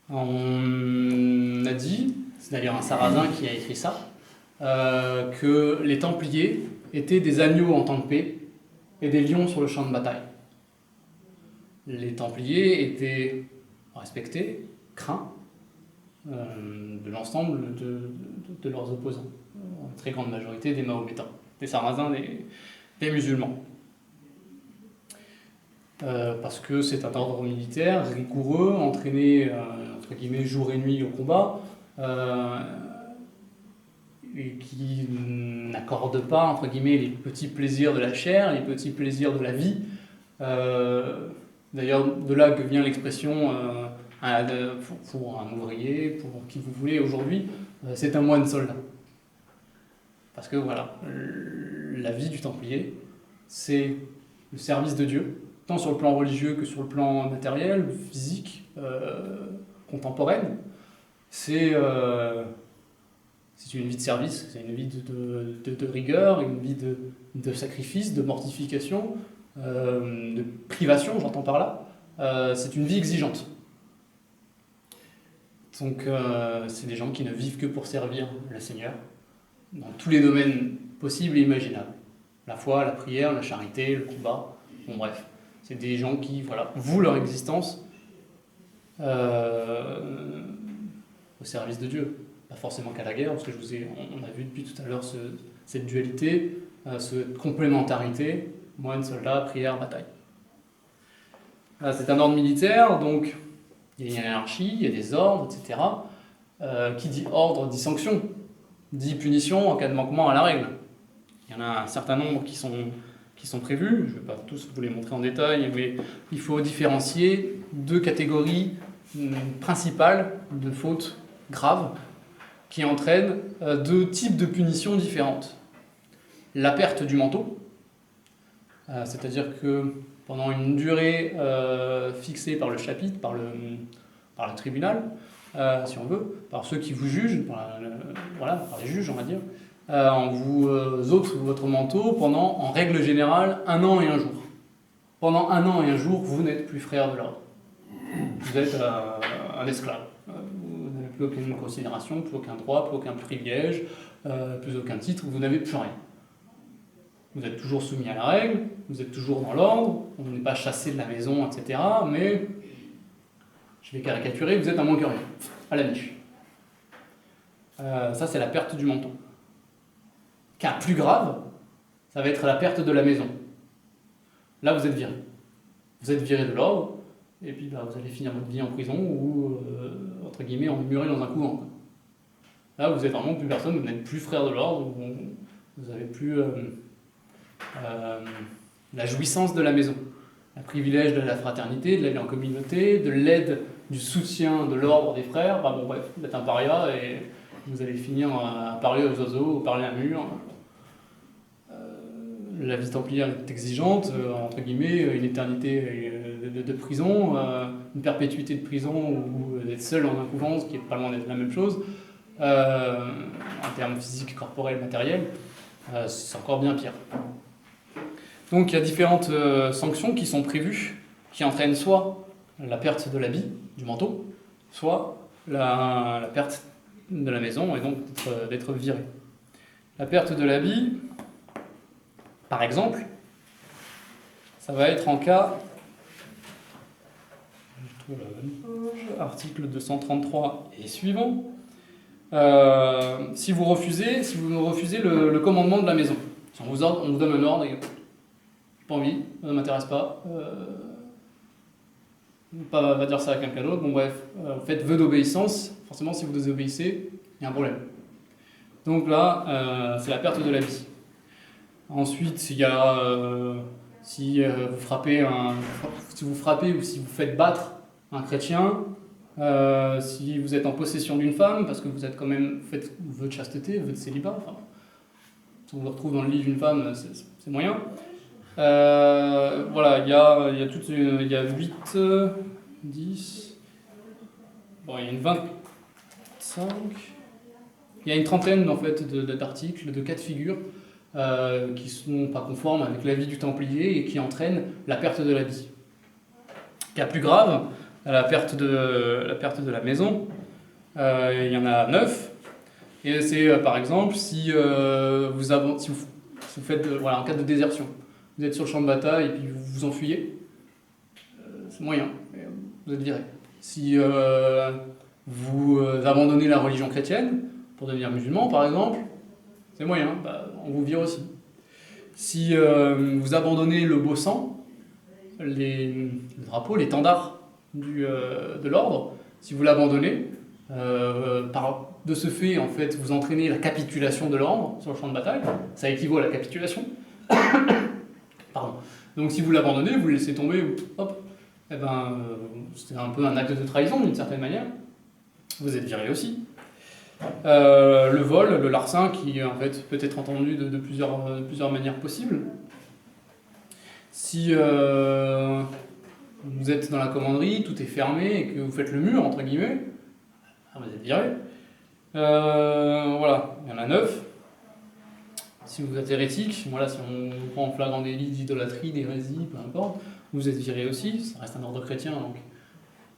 On a dit, c'est d'ailleurs un Sarrazin qui a écrit ça, que les Templiers étaient des agneaux en temps de paix et des lions sur le champ de bataille. Les Templiers étaient respectés, craints de l'ensemble de leurs opposants, en très grande majorité des Mahométans, des Sarrasins, des musulmans. Parce que c'est un ordre militaire rigoureux, entraîné entre guillemets jour et nuit au combat, et qui n'accorde pas entre guillemets les petits plaisirs de la chair, les petits plaisirs de la vie. D'ailleurs, de là que vient l'expression pour un ouvrier, pour qui vous voulez aujourd'hui, c'est un moine soldat. Parce que voilà, la vie du Templier, c'est le service de Dieu, tant sur le plan religieux que sur le plan matériel, physique, contemporaine. C'est une vie de service, c'est une vie de rigueur, une vie de sacrifice, de mortification, de privation, j'entends par là. C'est une vie exigeante. Donc c'est des gens qui ne vivent que pour servir le Seigneur, dans tous les domaines possibles et imaginables. La foi, la prière, la charité, le combat, bon bref. C'est des gens qui, voilà, vouent leur existence au service de Dieu. Pas forcément qu'à la guerre, parce que on a vu depuis tout à l'heure cette dualité, cette complémentarité, moine, soldat, prière, bataille. C'est un ordre militaire, donc il y a une hiérarchie, il y a des ordres, etc. Qui dit ordre dit sanction, dit punition en cas de manquement à la règle. Il y en a un certain nombre qui sont prévus, je ne vais pas tous vous les montrer en détail, mais il faut différencier deux catégories principales de fautes graves qui entraînent deux types de punitions différentes. La perte du manteau, c'est-à-dire que pendant une durée fixée par le chapitre, par le tribunal, si on veut, par ceux qui vous jugent, par les juges, on va dire, on vous ôte votre manteau pendant, en règle générale, 1 an et 1 jour. Pendant 1 an et 1 jour, vous n'êtes plus frère de l'ordre. Vous êtes un esclave. Vous n'avez plus aucune considération, plus aucun droit, plus aucun privilège, plus aucun titre, vous n'avez plus rien. vous êtes toujours soumis à la règle, vous êtes toujours dans l'ordre, on n'est pas chassé de la maison, etc. Mais, je vais caricaturer, vous êtes un moins que rien, à la niche. Ça, c'est la perte du menton. Cas plus grave, ça va être la perte de la maison. Là, vous êtes viré. Vous êtes viré de l'ordre, et puis vous allez finir votre vie en prison ou, entre guillemets, emmuré dans un couvent. Là, vous êtes vraiment plus personne, vous n'êtes plus frère de l'ordre, vous n'avez plus la jouissance de la maison, le privilège de la fraternité, de la vie en communauté, de l'aide, du soutien de l'ordre des frères. Bon, bref, vous êtes un paria et vous allez finir à parler aux oiseaux, parler à un mur. La vie templière est exigeante, entre guillemets, une éternité de prison, une perpétuité de prison ou d'être seul dans un couvent, ce qui n'est pas loin d'être la même chose. En termes physiques, corporels, matériels, c'est encore bien pire. Donc il y a différentes sanctions qui sont prévues, qui entraînent soit la perte de l'habit, du manteau, soit la perte de la maison et donc d'être viré. La perte de l'habit, par exemple, ça va être en cas, je trouve la bonne page, article 233 et suivant, si vous me refusez le commandement de la maison. Si on vous donne un ordre et pas envie, ça ne m'intéresse pas, va dire ça à quelqu'un d'autre, bon bref, vous faites vœu d'obéissance, forcément si vous désobéissez, il y a un problème. Donc là, c'est la perte de la vie. Ensuite, il y a si vous frappez ou si vous faites battre un chrétien, si vous êtes en possession d'une femme, parce que vous êtes quand même faites vœu de chasteté, vœu de célibat, enfin, si on vous retrouve dans le lit d'une femme, c'est moyen. Voilà, il y a 8, 10, bon, il y a une 25, il y a une trentaine en fait d'articles, de cas de figure qui ne sont pas conformes avec la vie du Templier et qui entraînent la perte de la vie. Cas plus grave, la perte de la maison, il y en a 9, et c'est par exemple si vous faites en cas de désertion. Vous êtes sur le champ de bataille et puis vous vous enfuyez, c'est moyen, vous êtes viré. Si vous abandonnez la religion chrétienne pour devenir musulman, par exemple, c'est moyen, on vous vire aussi. Si vous abandonnez le beau sang, le drapeau, l'étendard de l'ordre, si vous l'abandonnez, de ce fait, en fait, vous entraînez la capitulation de l'ordre sur le champ de bataille, ça équivaut à la capitulation. Pardon. Donc si vous l'abandonnez, vous le laissez tomber, hop, c'est un peu un acte de trahison d'une certaine manière. Vous êtes viré aussi. Le vol, le larcin, qui en fait peut être entendu de plusieurs manières possibles. Si vous êtes dans la commanderie, tout est fermé et que vous faites le mur, entre guillemets, vous êtes viré. Voilà, il y en a 9. Si vous êtes hérétique, voilà, si on vous prend en flagrant délit d'idolâtrie, d'hérésie, peu importe, vous êtes viré aussi, ça reste un ordre chrétien, donc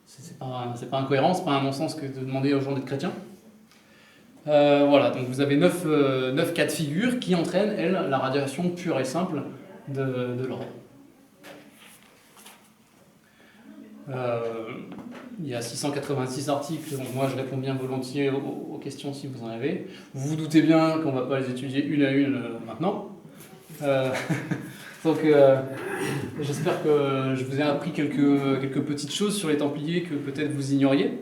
c'est pas incohérent, c'est pas un non-sens que de demander aux gens d'être chrétiens. Voilà, donc vous avez 9 cas de figure qui entraînent, elles, la radiation pure et simple de l'ordre. Il y a 686 articles, donc moi je réponds bien volontiers aux questions si vous en avez. Vous vous doutez bien qu'on ne va pas les étudier une à une maintenant. Donc j'espère que je vous ai appris quelques petites choses sur les Templiers que peut-être vous ignoriez.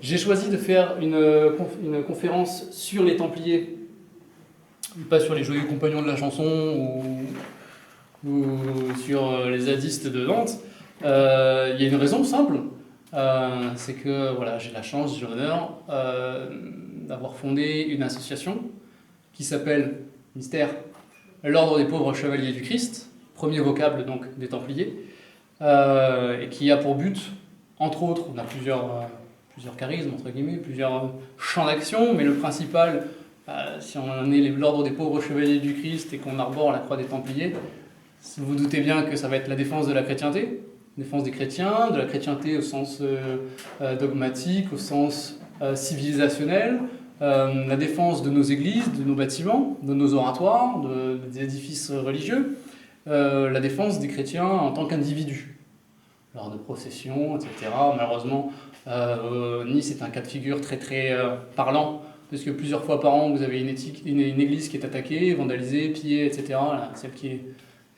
J'ai choisi de faire une conférence sur les Templiers, pas sur les joyeux compagnons de la chanson ou sur les zadistes de Nantes. Il y a une raison simple, c'est que voilà, j'ai la chance, j'ai l'honneur d'avoir fondé une association qui s'appelle Mystère, l'Ordre des pauvres chevaliers du Christ, premier vocable donc des Templiers, et qui a pour but, entre autres, on a plusieurs charismes, entre guillemets, plusieurs champs d'action, mais le principal, si on est l'Ordre des pauvres chevaliers du Christ et qu'on arbore la croix des Templiers, vous vous doutez bien que ça va être la défense de la chrétienté, défense des chrétiens, de la chrétienté au sens dogmatique, au sens civilisationnel, la défense de nos églises, de nos bâtiments, de nos oratoires, des édifices religieux, la défense des chrétiens en tant qu'individus, lors de processions, etc. Malheureusement, Nice est un cas de figure très très parlant, parce que plusieurs fois par an, vous avez une église qui est attaquée, vandalisée, pillée, etc. Là, celle qui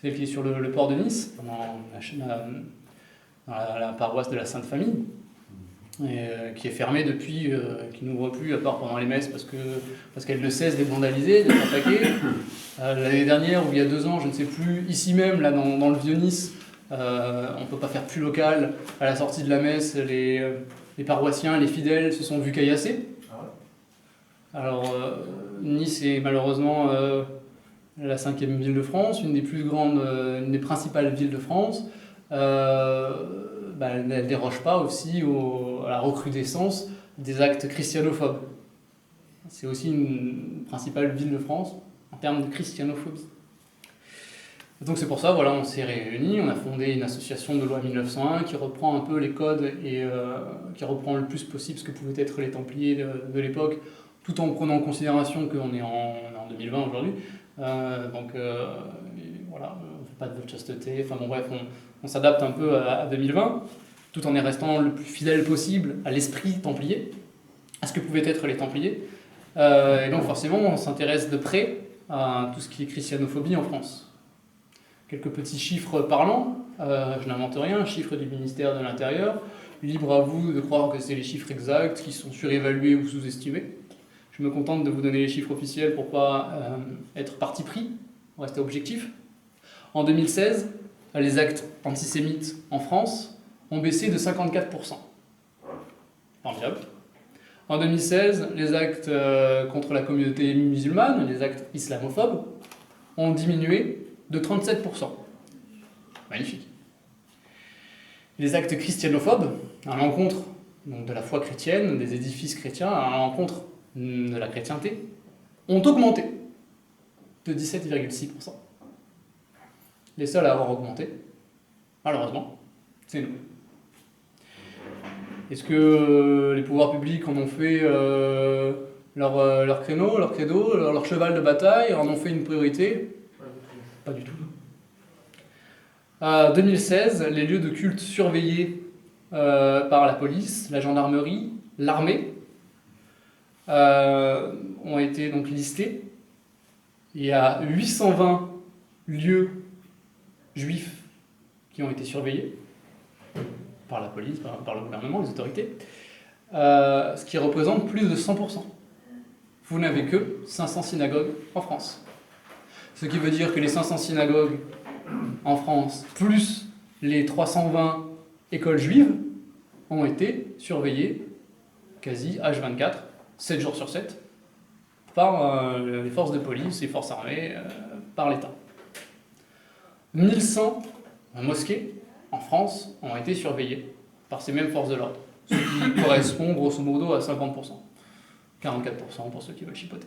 est sur le port de Nice, dans la paroisse de la Sainte Famille, qui est fermée depuis, qui n'ouvre plus à part pendant les messes parce qu'elle ne cesse d'être vandalisée, d'être attaquée. L'année dernière, ou il y a 2 ans, je ne sais plus, ici même, là dans le Vieux-Nice, on ne peut pas faire plus local. À la sortie de la messe, les paroissiens, les fidèles se sont vus caillasser. Alors, Nice est malheureusement la 5e ville de France, une des plus grandes, une des principales villes de France. Elle ne déroge pas aussi à la recrudescence des actes christianophobes. C'est aussi une principale ville de France en termes de christianophobie. Donc c'est pour ça, voilà, on s'est réunis, on a fondé une association de loi 1901 qui reprend un peu les codes et qui reprend le plus possible ce que pouvaient être les Templiers de l'époque, tout en prenant en considération qu'on est en 2020 aujourd'hui. Voilà, on ne fait pas de chasteté, enfin bon bref, on s'adapte un peu à 2020, tout en restant le plus fidèle possible à l'esprit templier, à ce que pouvaient être les Templiers. Et donc forcément, on s'intéresse de près à tout ce qui est christianophobie en France. Quelques petits chiffres parlants, je n'invente rien, chiffres du ministère de l'Intérieur, libre à vous de croire que c'est les chiffres exacts, qui sont surévalués ou sous-estimés. Je me contente de vous donner les chiffres officiels pour ne pas être parti pris, pour rester objectif. En 2016, les actes antisémites en France ont baissé de 54%. Formidable. En 2016, les actes contre la communauté musulmane, les actes islamophobes, ont diminué de 37%. Magnifique. Les actes christianophobes, à l'encontre donc, de la foi chrétienne, des édifices chrétiens, à l'encontre de la chrétienté, ont augmenté de 17,6%. Les seuls à avoir augmenté, malheureusement, c'est nous. Est-ce que les pouvoirs publics en ont fait leur créneau, leur credo, leur cheval de bataille, en ont fait une priorité? Pas du tout. 2016, les lieux de culte surveillés par la police, la gendarmerie, l'armée ont été donc listés. Il y a 820 lieux juifs qui ont été surveillés par la police, par le gouvernement, les autorités, ce qui représente plus de 100%. Vous n'avez que 500 synagogues en France. Ce qui veut dire que les 500 synagogues en France, plus les 320 écoles juives, ont été surveillées quasi H24, 7 jours sur 7, par les forces de police, les forces armées, par l'État. 1100 mosquées en France ont été surveillées par ces mêmes forces de l'ordre, ce qui correspond grosso modo à 50%, 44% pour ceux qui veulent chipoter.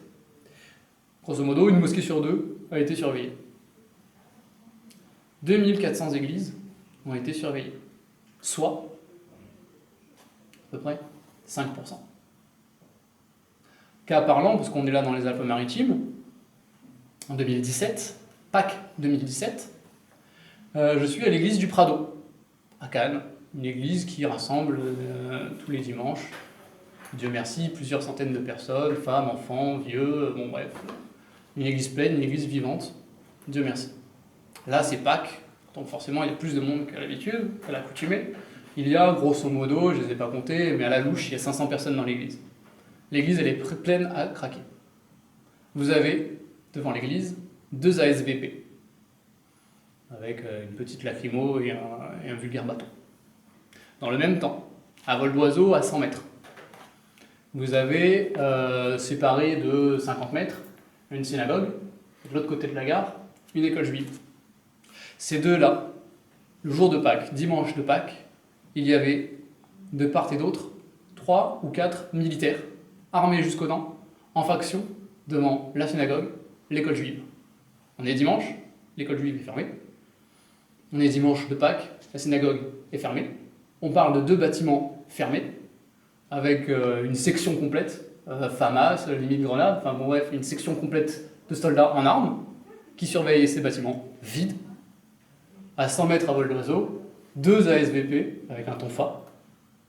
Grosso modo, une mosquée sur 2 a été surveillée. 2400 églises ont été surveillées, soit à peu près 5%. Cas parlant, parce qu'on est là dans les Alpes-Maritimes, en 2017, Pâques 2017, je suis à l'église du Prado, à Cannes, une église qui rassemble tous les dimanches, Dieu merci, plusieurs centaines de personnes, femmes, enfants, vieux, bon bref, une église pleine, une église vivante, Dieu merci. Là c'est Pâques, donc forcément il y a plus de monde qu'à l'habitude, qu'à l'accoutumée. Il y a grosso modo, je ne les ai pas comptés, mais à la louche, il y a 500 personnes dans l'église. L'église elle est pleine à craquer. Vous avez, devant l'église, 2 ASVP, avec une petite lacrymo et un vulgaire bâton. Dans le même temps, à vol d'oiseau à 100 mètres, vous avez séparé de 50 mètres une synagogue, et de l'autre côté de la gare, une école juive. Ces deux-là, le jour de Pâques, dimanche de Pâques, il y avait de part et d'autre 3 ou 4 militaires, armés jusqu'aux dents, en faction, devant la synagogue, l'école juive. On est dimanche, l'école juive est fermée. On est dimanche de Pâques, la synagogue est fermée. On parle de 2 bâtiments fermés, avec une section complète, FAMAS, limite grenade, enfin bon bref, une section complète de soldats en armes qui surveillent ces bâtiments vides, à 100 mètres à vol d'oiseau, 2 ASVP avec un tonfa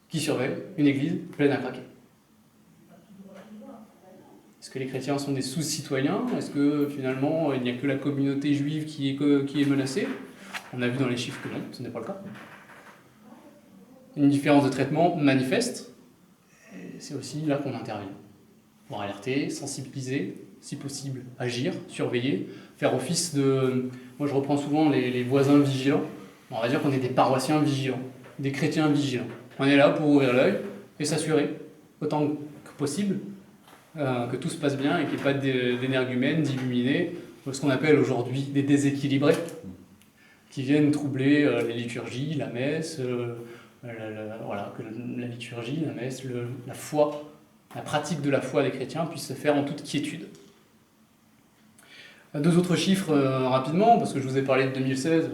qui surveillent une église pleine à craquer. Est-ce que les chrétiens sont des sous-citoyens? Est-ce que finalement il n'y a que la communauté juive qui est menacée? On a vu dans les chiffres que non, ce n'est pas le cas. Une différence de traitement manifeste, et c'est aussi là qu'on intervient. Pour alerter, sensibiliser, si possible, agir, surveiller, faire office de... Moi je reprends souvent les voisins vigilants. On va dire qu'on est des paroissiens vigilants, des chrétiens vigilants. On est là pour ouvrir l'œil et s'assurer, autant que possible, que tout se passe bien et qu'il n'y ait pas d'énergumènes, d'illuminés, ce qu'on appelle aujourd'hui des déséquilibrés, qui viennent troubler les liturgies, la messe, voilà, que la liturgie, la messe, la foi, la pratique de la foi des chrétiens puisse se faire en toute quiétude. 2 autres chiffres rapidement, parce que je vous ai parlé de 2016.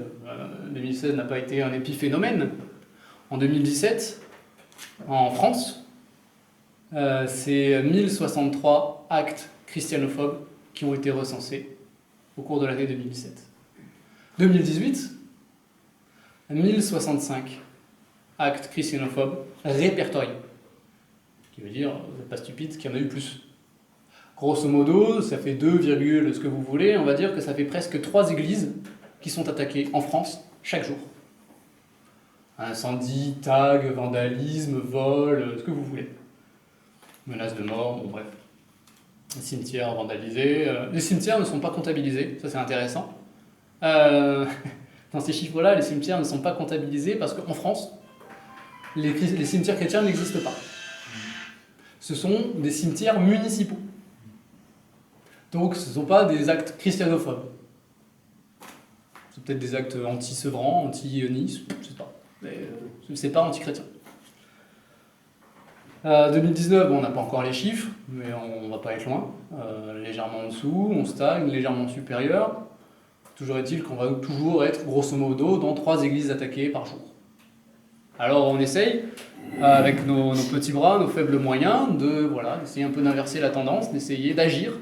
2016 n'a pas été un épiphénomène. En 2017, en France, c'est 1063 actes christianophobes qui ont été recensés au cours de l'année 2017. 2018, 1065 actes christianophobes répertoriés. Ce qui veut dire, vous n'êtes pas stupide, qu'il y en a eu plus. Grosso modo, ça fait 2, ce que vous voulez, on va dire que ça fait presque 3 églises qui sont attaquées en France chaque jour. Incendie, tag, vandalisme, vol, ce que vous voulez. Menaces de mort, bon bref. Les cimetières vandalisés. Les cimetières ne sont pas comptabilisés, ça c'est intéressant. Dans ces chiffres-là, les cimetières ne sont pas comptabilisés parce qu'en France, les cimetières chrétiens n'existent pas. Ce sont des cimetières municipaux. Donc ce ne sont pas des actes christianophobes. C'est peut-être des actes anti-sevrants, anti-ionisme, je ne sais pas. Mais c'est pas anti-chrétien. 2019, bon, on n'a pas encore les chiffres, mais on va pas être loin. Légèrement en dessous, on stagne, légèrement supérieur. Toujours est-il qu'on va toujours être, grosso modo, dans 3 églises attaquées par jour. Alors on essaye, avec nos petits bras, nos faibles moyens, d'essayer un peu d'inverser la tendance, d'essayer d'agir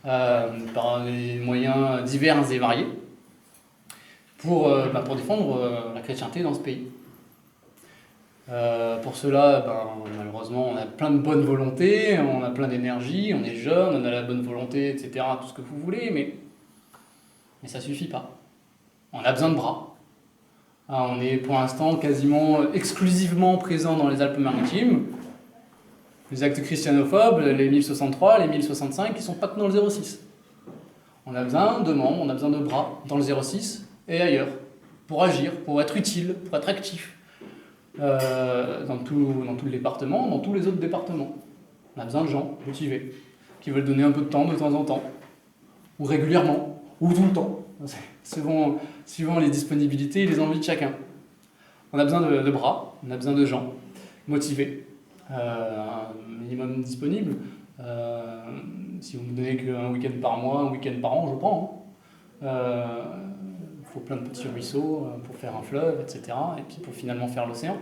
par des moyens divers et variés pour défendre la chrétienté dans ce pays. Pour cela, malheureusement, on a plein de bonne volonté, on a plein d'énergie, on est jeune, on a la bonne volonté, etc., tout ce que vous voulez, mais ça suffit pas. On a besoin de bras. On est pour l'instant quasiment exclusivement présent dans les Alpes-Maritimes. Les actes christianophobes, les 1063, les 1065, ils ne sont pas que dans le 06. On a besoin de membres, on a besoin de bras dans le 06 et ailleurs, pour agir, pour être utile, pour être actif. Dans tout le département, dans tous les autres départements. On a besoin de gens motivés, qui veulent donner un peu de temps de temps en temps, ou régulièrement, ou tout le temps, suivant les disponibilités et les envies de chacun. On a besoin de bras, on a besoin de gens motivés, un minimum disponible. Si vous me donnez qu'un week-end par mois, un week-end par an, je prends. Il faut plein de petits ruisseaux pour faire un fleuve, etc. Et puis pour finalement faire l'océan.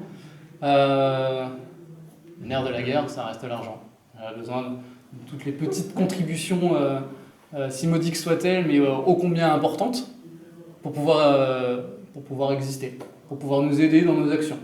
Le nerf de la guerre, ça reste l'argent. On a besoin de toutes les petites contributions, si modiques soient-elles, mais ô combien importantes, pour pouvoir exister, pour pouvoir nous aider dans nos actions.